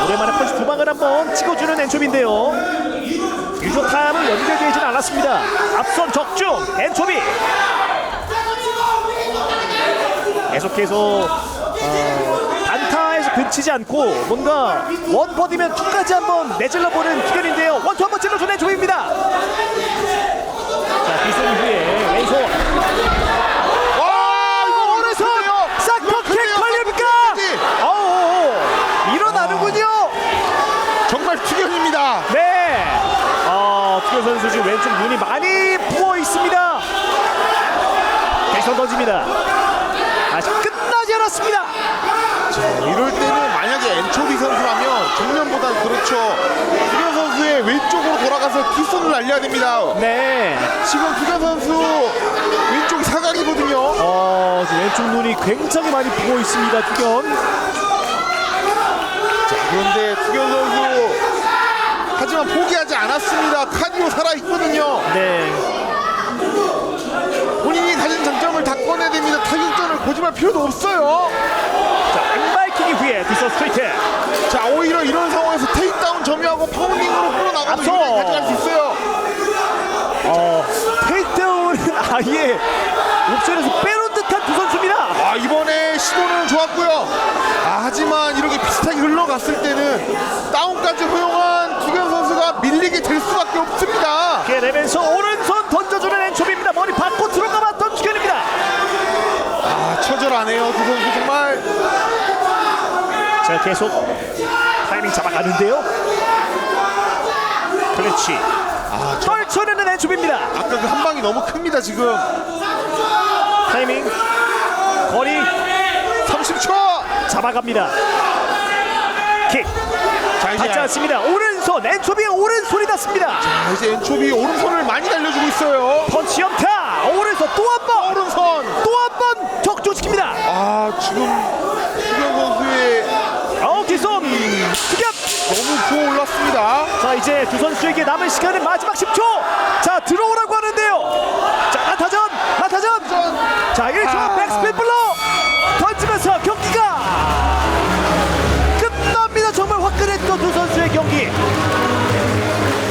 오랜만에 펀치 두 방을 한번 찍어주는 엔초비인데요. 유효타임은 연결되진 않았습니다. 앞선 적중 엔초비. 계속해서 단타에서 그치지 않고 뭔가 원퍼디면 투까지 한번 내질러보는 투견인데요. 원투 한번 찔러준 엔초비입니다. 자, 기술 후에 왼손. 오른손 싹터킥 걸립니까? 일어나는군요. 정말 투견입니다. 네. 투견 선수 지금 왼쪽 눈이 많이 부어 있습니다. 계속 던집니다. 아직 끝나지 않았습니다. 이럴 때는 만약에 엔초비 선수라면 정면보다 그렇죠. 투견 선수의 왼쪽으로 돌아가서 뒷손을 날려야 됩니다. 네. 지금 투견 선수 왼쪽 사각이거든요. 지금 왼쪽 눈이 굉장히 많이 부어 있습니다. 투견. 그런데 투견 선수 하지만 포기하지 않았습니다. 카디오 살아있거든요. 네. 본인이 가진 장점을 다 꺼내야 됩니다. 타격전을 고집할 필요도 없어요. 자, 왼발킥 이후에 뒷선 스트레이트. 자, 오히려 이런 상황에서 테이크다운 점유하고 파운딩으로 끌어나가도 앞서. 이번에 가져갈 수 있어요. 테이크다운은 아예 옵션에서 빼놓은 듯한 두 선수입니다. 이번에 시도는 좋았고요. 하지만 이렇게 비슷하게 흘러갔을 때는 다운까지 허용한 투견 선수가 밀리게 될 수밖에 없습니다. 내면서 오른손 던져주는 엔초비입니다. 머리 받고 들어가봤던 투견입니다. 처절하네요. 두 선수 정말. 자, 계속 타이밍 잡아가는데요. 그렇지. 떨쳐내는 엔초비입니다. 아까 그 한 방이 너무 큽니다. 지금 타이밍 거리 30초 잡아갑니다. 킥 자, 이제 받지 않습니다. 오른손 엔초비의 오른손이 닿습니다. 이제 엔초비 오른손을 많이 날려주고 있어요. 펀치 연타 오른손 또 한 번 오른손 또 한 번 적조시킵니다. 지금 투견 선수의 뒷손 투견 너무 부어올랐습니다. 자, 이제 두 선수에게 남은 시간은 마지막 10초. 자, 들어오라고 하는데요. 자, 나타전 자, 1초 백스핀 블로 던지면서 경기가 끝납니다. 정말 화끈했던 두 선수의 경기.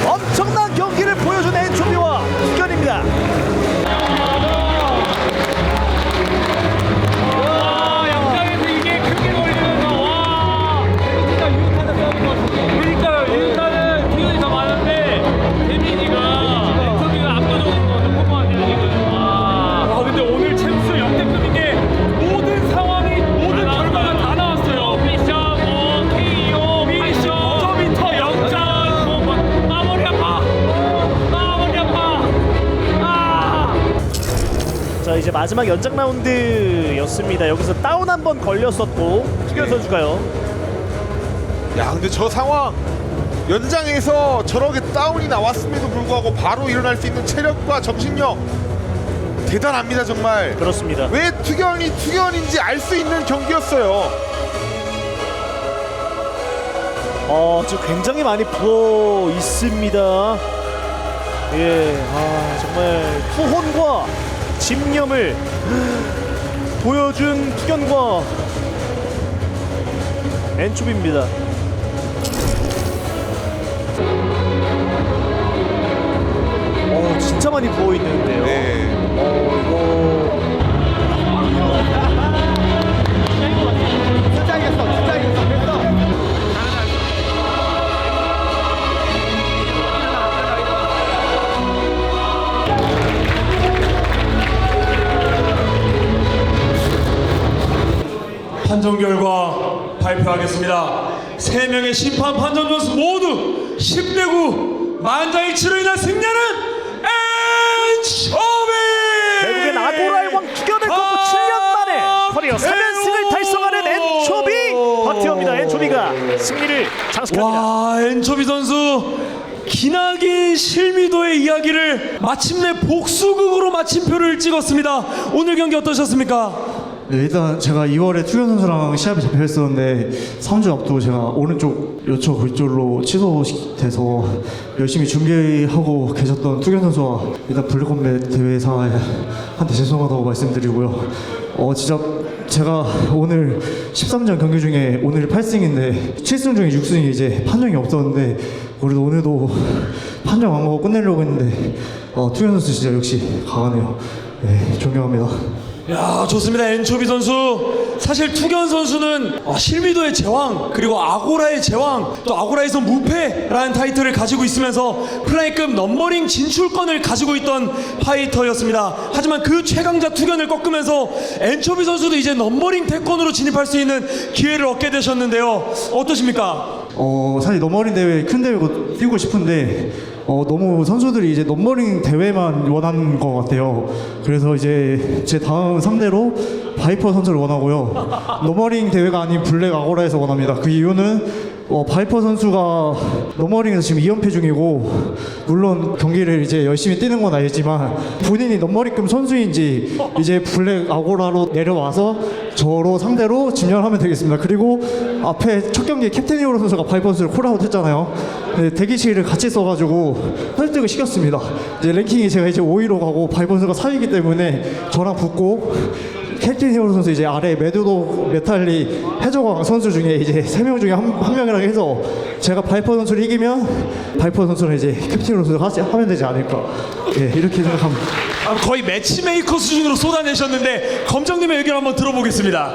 엄청난 경기를 보여준 엔초비와 투견입니다. 양장에서 이게 크게 걸리면서 진짜 유효타자 싸우는 것 같은데. 그러니까요. 유효타는 투견이 더 많은데 데미지가 엔초비가 압도적으로 높은 것 같아요 지금. 근데 오늘 챔스 역대급인 게 모든 상황이 모든 결과가 다 나왔어요. 미션, KO, 미션, 저미터, 역전, 마무리 아파. 자, 이제 마지막 연장 라운드였습니다. 여기서 다운 한 번 걸렸었고 투견 선수가요. 근데 저 상황 연장에서 저렇게 다운이 나왔음에도 불구하고 바로 일어날 수 있는 체력과 정신력 대단합니다. 정말. 그렇습니다. 왜 투견이 투견인지 알 수 있는 경기였어요. 지금 굉장히 많이 부어 있습니다. 예, 정말 투혼과 집념을 보여준 투견과 엔초비입니다. 진짜 많이 부어 있는데요. 진짜 이겼어 됐어. 판정 결과 발표하겠습니다. 3명의 심판 판정 점수 모두 10대 9 만장일치로 인한 승리는 엔초비! 결국엔 아고라의 왕 투견을 꺾고 7년 만에 커리어 3연승을 달성하는 엔초비 박태호입니다. 엔초비가 승리를 장식합니다. 와, 엔초비 선수 기나긴 실미도의 이야기를 마침내 복수극으로 마침표를 찍었습니다. 오늘 경기 어떠셨습니까? 네, 일단 제가 2월에 투견 선수랑 시합이 잡혀있었는데 3주 앞두고 제가 오른쪽 요처 골절로 취소돼서 열심히 준비하고 계셨던 투견 선수와 일단 블랙컴뱃 대회사에 한테 죄송하다고 말씀드리고요. 진짜 제가 오늘 13전 경기 중에 오늘 8승인데 7승 중에 6승이 이제 판정이 없었는데 그래도 오늘도 판정 안 가고 끝내려고 했는데 투견 선수 진짜 역시 강하네요. 네, 존경합니다. 야, 좋습니다. 엔초비 선수. 사실 투견 선수는 실미도의 제왕, 그리고 아고라의 제왕, 또 아고라에서 무패라는 타이틀을 가지고 있으면서 플라이급 넘버링 진출권을 가지고 있던 파이터였습니다. 하지만 그 최강자 투견을 꺾으면서 엔초비 선수도 이제 넘버링 태권으로 진입할 수 있는 기회를 얻게 되셨는데요. 어떠십니까? 사실 넘버링 대회 큰 대회 뛰고 싶은데 너무 선수들이 이제 넘버링 대회만 원하는 것 같아요. 그래서 이제 제 다음 상대로 바이퍼 선수를 원하고요. 넘버링 대회가 아닌 블랙 아고라에서 원합니다. 그 이유는 바이퍼 선수가 넘버링에서 지금 2연패 중이고 물론 경기를 이제 열심히 뛰는 건 알지만 본인이 넘버링급 선수인지 이제 블랙 아고라로 내려와서 저로 상대로 증명하면 되겠습니다. 그리고 앞에 첫 경기 캡틴 히어로 선수가 바이퍼 선수를 콜아웃 했잖아요. 네, 대기실을 같이 써가지고 설득을 시켰습니다. 이제 랭킹이 제가 이제 5위로 가고 바이퍼 선수가 4위이기 때문에 저랑 붙고 캡틴 히어로 선수 이제 아래 메두도 메탈리 해적왕 선수 중에 이제 3명 중에 한 명이라고 해서 제가 바이퍼 선수를 이기면 바이퍼 선수는 이제 캡틴 히어로 선수가 하면 되지 않을까. 네, 이렇게 생각합니다. 거의 매치메이커 수준으로 쏟아내셨는데 검정님의 의견 한번 들어보겠습니다.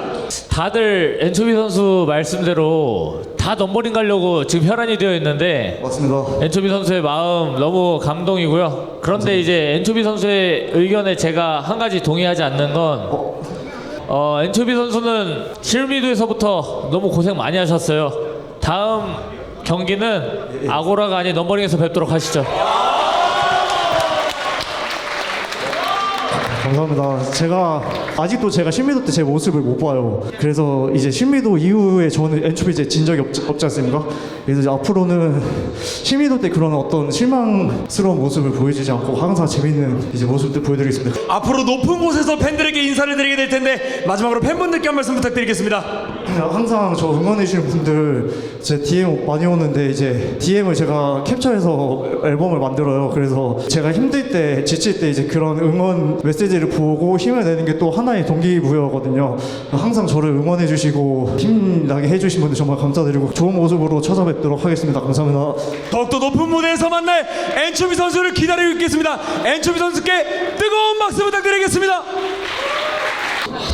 다들 엔초비 선수 말씀대로 다 넘버링 가려고 지금 혈안이 되어 있는데 맞습니다. 엔초비 선수의 마음 너무 감동이고요. 그런데 이제 엔초비 선수의 의견에 제가 한 가지 동의하지 않는 건 엔초비 선수는 실미도에서부터 너무 고생 많이 하셨어요. 다음 경기는 아고라가 아닌 넘버링에서 뵙도록 하시죠. 감사합니다. 제가 아직도 제가 실미도 때 제 모습을 못 봐요. 그래서 이제 실미도 이후에 저는 엔초비 이제 진 적이 없지 않습니까? 그래서 이제 앞으로는 실미도 때 그런 어떤 실망스러운 모습을 보여주지 않고 항상 재밌는 이제 모습들 보여드리겠습니다. 앞으로 높은 곳에서 팬들에게 인사를 드리게 될 텐데 마지막으로 팬분들께 한 말씀 부탁드리겠습니다. 항상 저 응원해주시는 분들 제 DM 많이 오는데 이제 DM을 제가 캡처해서 앨범을 만들어요. 그래서 제가 힘들 때 지칠 때 이제 그런 응원 메시지를 보고 힘을 내는 게 또 하나의 동기부여거든요. 항상 저를 응원해주시고 힘나게 해주신 분들 정말 감사드리고 좋은 모습으로 찾아뵙도록 하겠습니다. 감사합니다. 더욱더 높은 무대에서 만날 엔초비 선수를 기다리고 있겠습니다. 엔초비 선수께 뜨거운 박수 부탁드리겠습니다.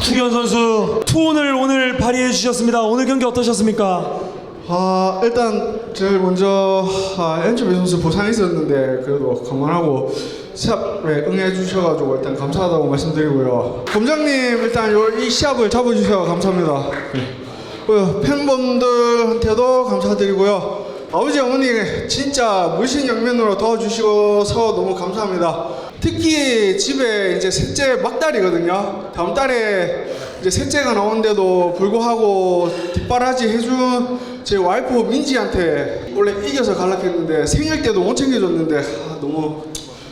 투견 선수 투혼을 오늘 발휘해 주셨습니다. 오늘 경기 어떠셨습니까? 일단 제일 먼저 엔초비 선수 부상이 있었는데 그래도 감안하고 시합에 응해 주셔가지고 일단 감사하다고 말씀드리고요. 검장님 일단 이 시합을 잡아주셔서 감사합니다. 팬분들한테도 감사드리고요. 아버지 어머니 진짜 물신양면으로 도와주셔서 너무 감사합니다. 특히 집에 이제 셋째 막달이거든요. 다음 달에 이제 셋째가 나오는데도 불구하고 뒷바라지 해준 제 와이프 민지한테 원래 이겨서 갈락했는데 생일 때도 못 챙겨줬는데 너무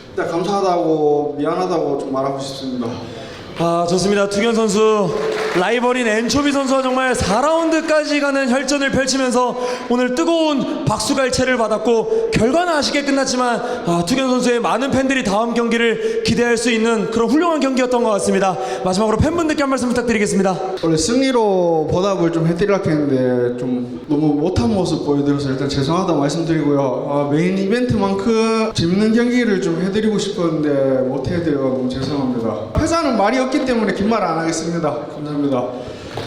일단 감사하다고 미안하다고 좀 말하고 싶습니다. 좋습니다. 투견 선수 라이벌인 엔초비 선수와 정말 4라운드까지 가는 혈전을 펼치면서 오늘 뜨거운 박수갈채를 받았고 결과는 아쉽게 끝났지만 투견 선수의 많은 팬들이 다음 경기를 기대할 수 있는 그런 훌륭한 경기였던 것 같습니다. 마지막으로 팬분들께 한 말씀 부탁드리겠습니다. 원래 승리로 보답을 좀 해드리려고 했는데 좀 너무 못한 모습 보여드려서 일단 죄송하다고 말씀드리고요. 메인 이벤트만큼 재밌는 경기를 좀 해드리고 싶었는데 못 해드려 너무 죄송합니다. 회사는 말이 없기 때문에 긴 말 안 하겠습니다. 감사합니다.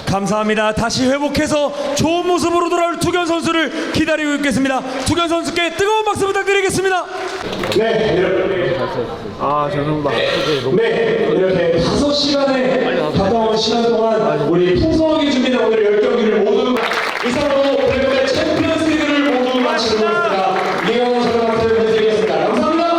감사합니다. 다시 회복해서 좋은 모습으로 돌아올 투견 선수를 기다리고 있겠습니다. 투견 선수께 뜨거운 박수 부탁드리겠습니다. 죄송합니다. 네, 이렇게 5시간에 가까운 시간 동안 우리 풍성하게 준비된 오늘 10경기를 모두 이상으로 블랙컴뱃 챔피언스 리그를 모두 마치도록 하겠습니다. 이강원 선수한테 부탁드리겠습니다. 감사합니다.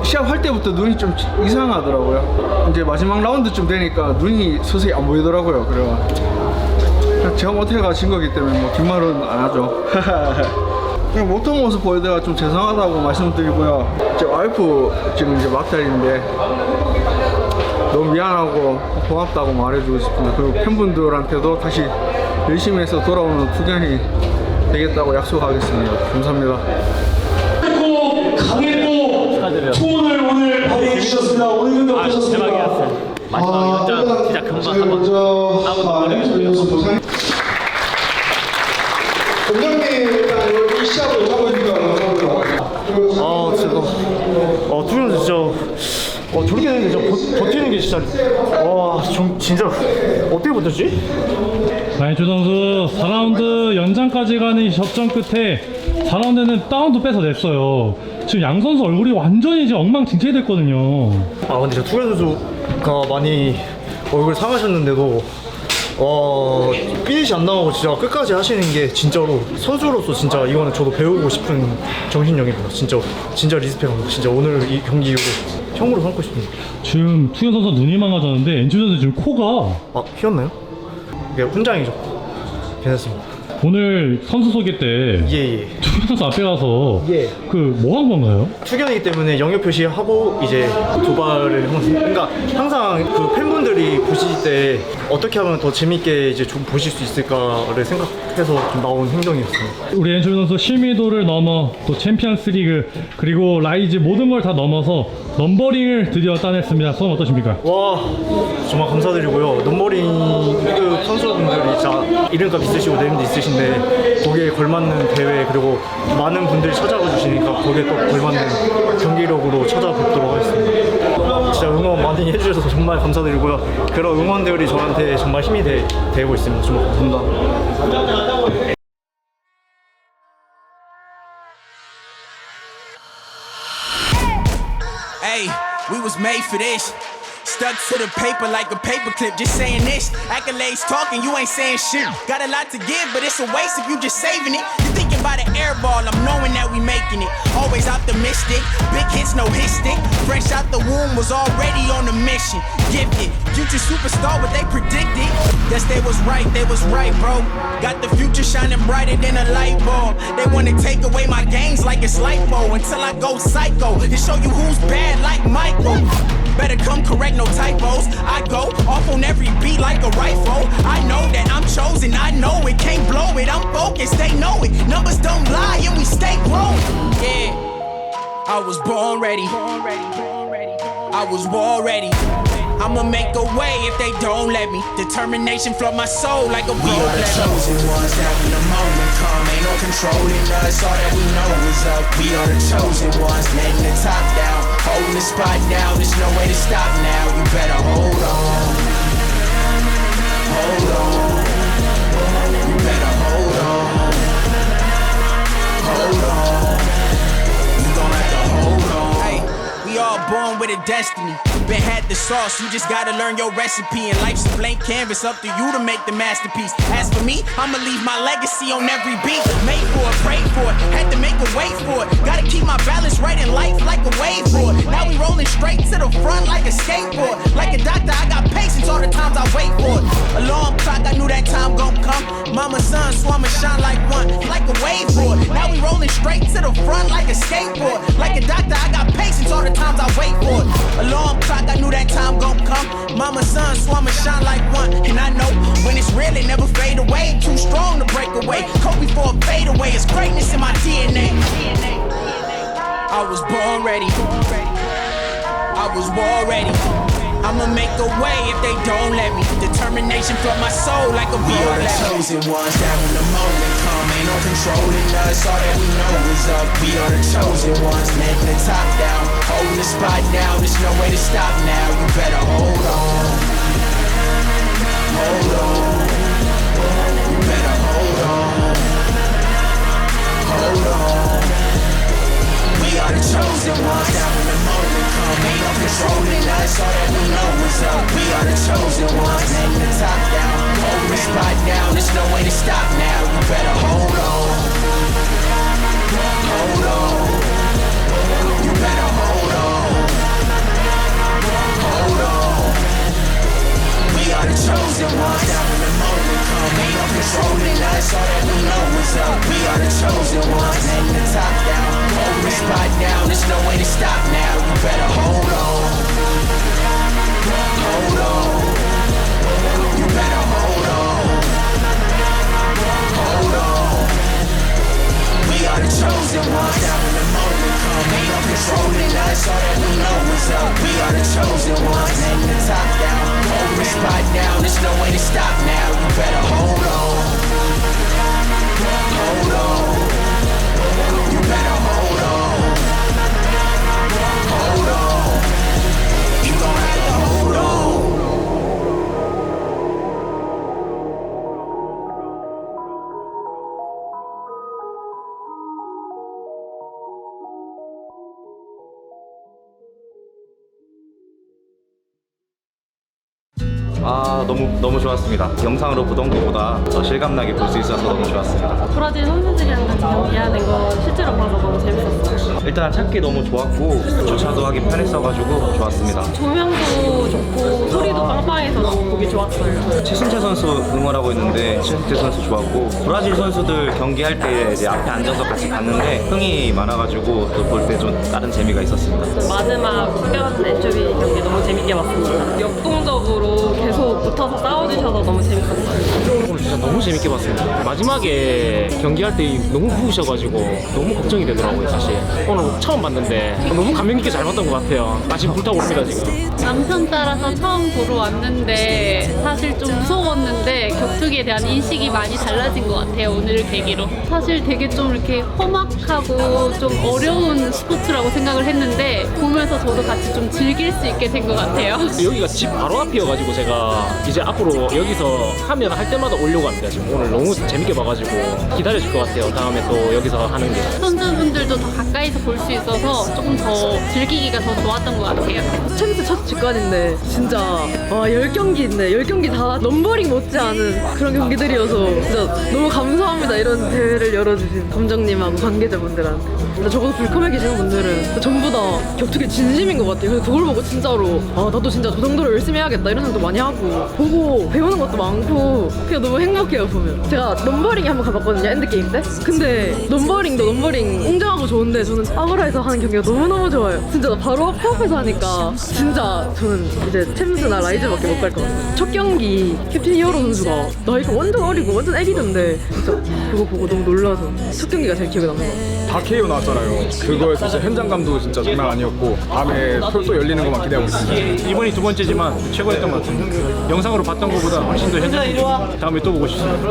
시합할 때부터 눈이 좀 이상하더라고요. 이제 마지막 라운드쯤 되니까 눈이 서서히 안 보이더라고요. 그래가 제가 못해가 진 거기 때문에 뭐 긴 말은 안 하죠. 그냥 못한 모습 보여드가 좀 죄송하다고 말씀드리고요. 제 와이프 지금 이제 막달인데 너무 미안하고 고맙다고 말해주고 싶습니다. 그리고 팬분들한테도 다시 열심히 해서 돌아오는 투견이 되겠다고 약속하겠습니다. 감사합니다. 강했고 투혼을 오늘 발휘해 주셨습니다. 오늘 근데 어떠셨습니까? 마지막 연장 진짜 금방 한번 원장님 이 시합을 잡으니까 제가 투견 진짜 저렇게 되는 게 진짜 버티는 게 진짜 진짜 어떻게 버텼지? 나인주 선수 4라운드 연장까지 가는 이 접전 끝에 4라운드는 다운도 뺏어냈어요. 지금 양 선수 얼굴이 완전히 이제 엉망진창이 됐거든요. 근데 진짜 투견 선수가 많이 얼굴 상하셨는데도 피니시 안 나오고 진짜 끝까지 하시는 게 진짜로 선수로서 진짜 이거는 저도 배우고 싶은 정신력입니다. 진짜 리스펙합니다. 진짜 오늘 이 경기 이후로 형으로 삼고 싶습니다. 지금 투현 선수 눈이 망가졌는데 엔주 선수 지금 코가 휘었나요? 이게 훈장이죠. 괜찮습니다. 오늘 선수 소개 때 예. 투현 선수 앞에 가서 예. 뭐 한 건가요? 투견이기 때문에 영역 표시하고 이제 도발을 그러니까 항상 그 팬분들이 보실 때 어떻게 하면 더 재밌게 이제 좀 보실 수 있을까를 생각해서 좀 나온 행동이었습니다. 우리 엔주 선수 실미도를 넘어 또 챔피언스 리그 그리고 라이즈 모든 걸 다 넘어서 넘버링을 드디어 따냈습니다. 소감 어떠십니까? 와 정말 감사드리고요. 넘버링 그 선수분들이 진짜 이름값 있으시고 내름도 있으신데 거기에 걸맞는 대회 그리고 많은 분들이 찾아와 주시니까 거기에 또 걸맞는 경기력으로 찾아뵙도록 하겠습니다. 진짜 응원 많이 해주셔서 정말 감사드리고요. 그런 응원들이 저한테 정말 힘이 되고 있습니다. 정말 감사합니다. Hey, we was made for this. Stuck to the paper like a paperclip, just saying this. Accolades talking, you ain't saying shit. Got a lot to give, but it's a waste if you just saving it. You thinking about an air ball, I'm knowing that we making it. Always optimistic, big hits, no hit stick. Fresh out the womb, was already on a mission. Gifted, future superstar, what they predicted. Guess they was right, bro. Got the future shining brighter than a light bulb. They wanna take away my gains like it's lipo. Until I go psycho, and show you who's bad like Michael. Better come correct, no typos. I go off on every beat like a rifle. I know that I'm chosen, I know it, can't blow it. I'm focused, they know it. Numbers don't lie and we stay growing. Yeah, I was born ready. I was war ready. I'ma make a way if they don't let me. Determination flood my soul like a road. We are the chosen ones that when the moment come, ain't no controlling us. All that we know is up. We are the chosen ones, letting the top down, holding the spot down. There's no way to stop now. You better hold on, hold on. You better hold on, hold on. You gon' have to hold on. Hey, we all born with a destiny. Been had the sauce, you just gotta learn your recipe. And life's a blank canvas, up to you to make the masterpiece. As for me, I'ma leave my legacy on every beat. Made for it, prayed for it, had to make a way for it. Gotta keep my balance right in life like a waveboard. Now we rolling straight to the front like a skateboard. Like a doctor, I got patience all the times I wait for it. Alarm clock, I knew that time gon' come. Mama, son, so I'ma shine like one, like a waveboard. Now we rolling straight to the front like a skateboard. Like a doctor, I got patience all the times I wait for it. Alarm clock, I knew that time gon' come. Mama, son, so I'ma shine like one. And I know when it's real, it never fade away. Too strong to break away. Kobe for a fade away. It's greatness in my DNA. I was born ready. I was war ready. I'ma make a way if they don't let me. Determination flood my soul like a we are the chosen ones that when the moment come, ain't no controlling us. All that we know is up. We are the chosen ones, letting the top down, holding the spot down. There's no way to stop now. You better hold on, hold on. You better hold on, hold on. We are the chosen ones that when the moment come, ain't no controlling us. All that we know is up. We are the chosen ones, letting the top down, holding the spot down. There's no way to stop now. You better hold on, hold on. You better hold on, hold on. We are the chosen ones that when the moment come, ain't no controlling us. All that we know is what's up. We are the chosen ones, hang the top down. Hold this spot down, there's no way to stop now. You better hold on. Hold on. You better hold on. Hold on. We are the chosen ones. Down in the moment come, ain't no controlling us. All that we know is up. We are the chosen ones. Hang the top down. Hold this spot down. There's no way to stop now. You better hold on. Hold on. You better hold on. Hold on. You gon' have to hold on. 너무 좋았습니다. 영상으로 보던 것보다 더 실감나게 볼 수 있어서 너무 좋았습니다. 브라질 선수들이랑 같이 경기하는 거 실제로 봐서 너무 재밌었어요. 일단 찾기 너무 좋았고 주차도 하기 편했어가지고 좋았습니다. 조명도 좋고 소리도 빵빵해서 너무 보기 좋았어요. 최순태 선수 응원하고 있는데 최순태 선수 좋았고 브라질 선수들 경기할 때 이제 앞에 앉아서 같이 봤는데 흥이 많아가지고 또 볼 때 좀 다른 재미가 있었습니다. 마지막 후견 엔초비 경기 너무 재밌게 봤습니다. 역동적으로 계속 붙어서 싸워주셔서 너무 재밌었어요. 오늘 진짜 너무 재밌게 봤습니다. 마지막에 경기할 때 너무 부으셔가지고 너무 걱정이 되더라고요, 사실. 오늘 처음 봤는데 너무 감명 깊게 잘 봤던 것 같아요. 지금 불타오릅니다, 지금. 남편 따라서 처음 보러 왔는데 사실 좀 무서웠는데 격투기에 대한 인식이 많이 달라진 것 같아요. 오늘을 계기로. 사실 되게 좀 이렇게 험악하고 좀 어려운 스포츠라고 생각을 했는데 보면서 저도 같이 좀 즐길 수 있게 된 것 같아요. 여기가 집 바로 앞이어가지고 제가 이제 앞으로 여기서 하면 할 때마다 오려고 합니다. 지금 오늘 너무 재밌게 봐가지고 기다려줄 것 같아요. 다음에 또 여기서 하는 게. 선수분들도 더 가까이서 볼 수 있어서 조금 더 즐기기가 더 좋았던 것 같아요. 챔스 첫 직관인데 진짜 와 10경기 있네. 10경기 다 넘버링 못지않은 그런 경기들이어서 진짜 너무 감사합니다. 이런 대회를 열어주신 감독님하고 관계자분들한테. 근데 적어도 불컴에 계시는 분들은 전부 다 격투기 진심인 것 같아요. 그래서 그걸 보고 진짜로 나도 진짜 저 정도로 열심히 해야겠다 이런 생각도 많이 하고 보고 배우는 것도 많고 그냥 너무 행복해요 보면. 제가 넘버링에 한번 가봤거든요, 엔드게임 때. 근데 넘버링도 넘버링 웅장하고 좋은데 저는 아우라에서 하는 경기가 너무너무 좋아요. 진짜 바로 코앞에서 하니까 진짜 저는 이제 챔스나 라이즈밖에 못 갈 것 같아요. 첫 경기 캡틴 히어로 선수가 나이가 완전 어리고 완전 애기던데 진짜 그거 보고 너무 놀라서 첫 경기가 제일 기억에 남는 것 같아요. 다케이오 나왔잖아요. 그거에서 진짜 현장감도 진짜 장난 아니었고 다음에 또 열리는 것만 기대하고 있습니다. 이번이 두 번째지만 최고였던 것 같아요. 영상으로 봤던 것보다 훨씬 더 현장감. 다음에 또 보고 싶습니다.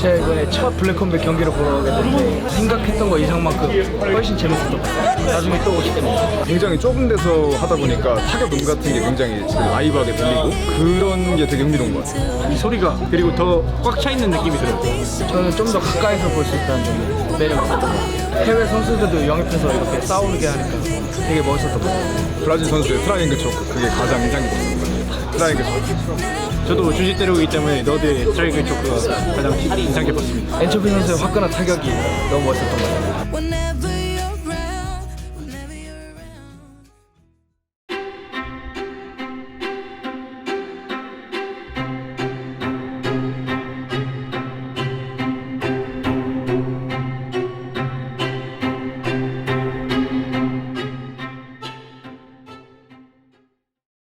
제가 이번에 첫 블랙컴백 경기를 보러 오게 됐는데 생각했던 거 이상만큼 훨씬 재밌었던 것 같아요. 나중에 또 오기 때문에. 굉장히 좁은 데서 하다 보니까 타격음 같은 게 굉장히 라이브하게 들리고 그런 게 되게 흥미로운 것 같아요. 이 소리가 그리고 더 꽉 차 있는 느낌이 들어요. 저는 좀 더 가까이서 볼 수 있다는 점이 매력이 있었던 것 같아요. 해외 선수들도 영입해서 이렇게 싸우게 하니까 되게 멋있었던 것 같아요. 브라질 선수의 트라이앵글 초크 그게 가장 인상 깊었습니다. 트라이앵글 초크. 저도 주짓 때리기 때문에 너드의 트라이앵글 초크가 가장 인상 깊었습니다. 엔초비 선수의 화끈한 타격이 너무 멋있었던 것 같아요.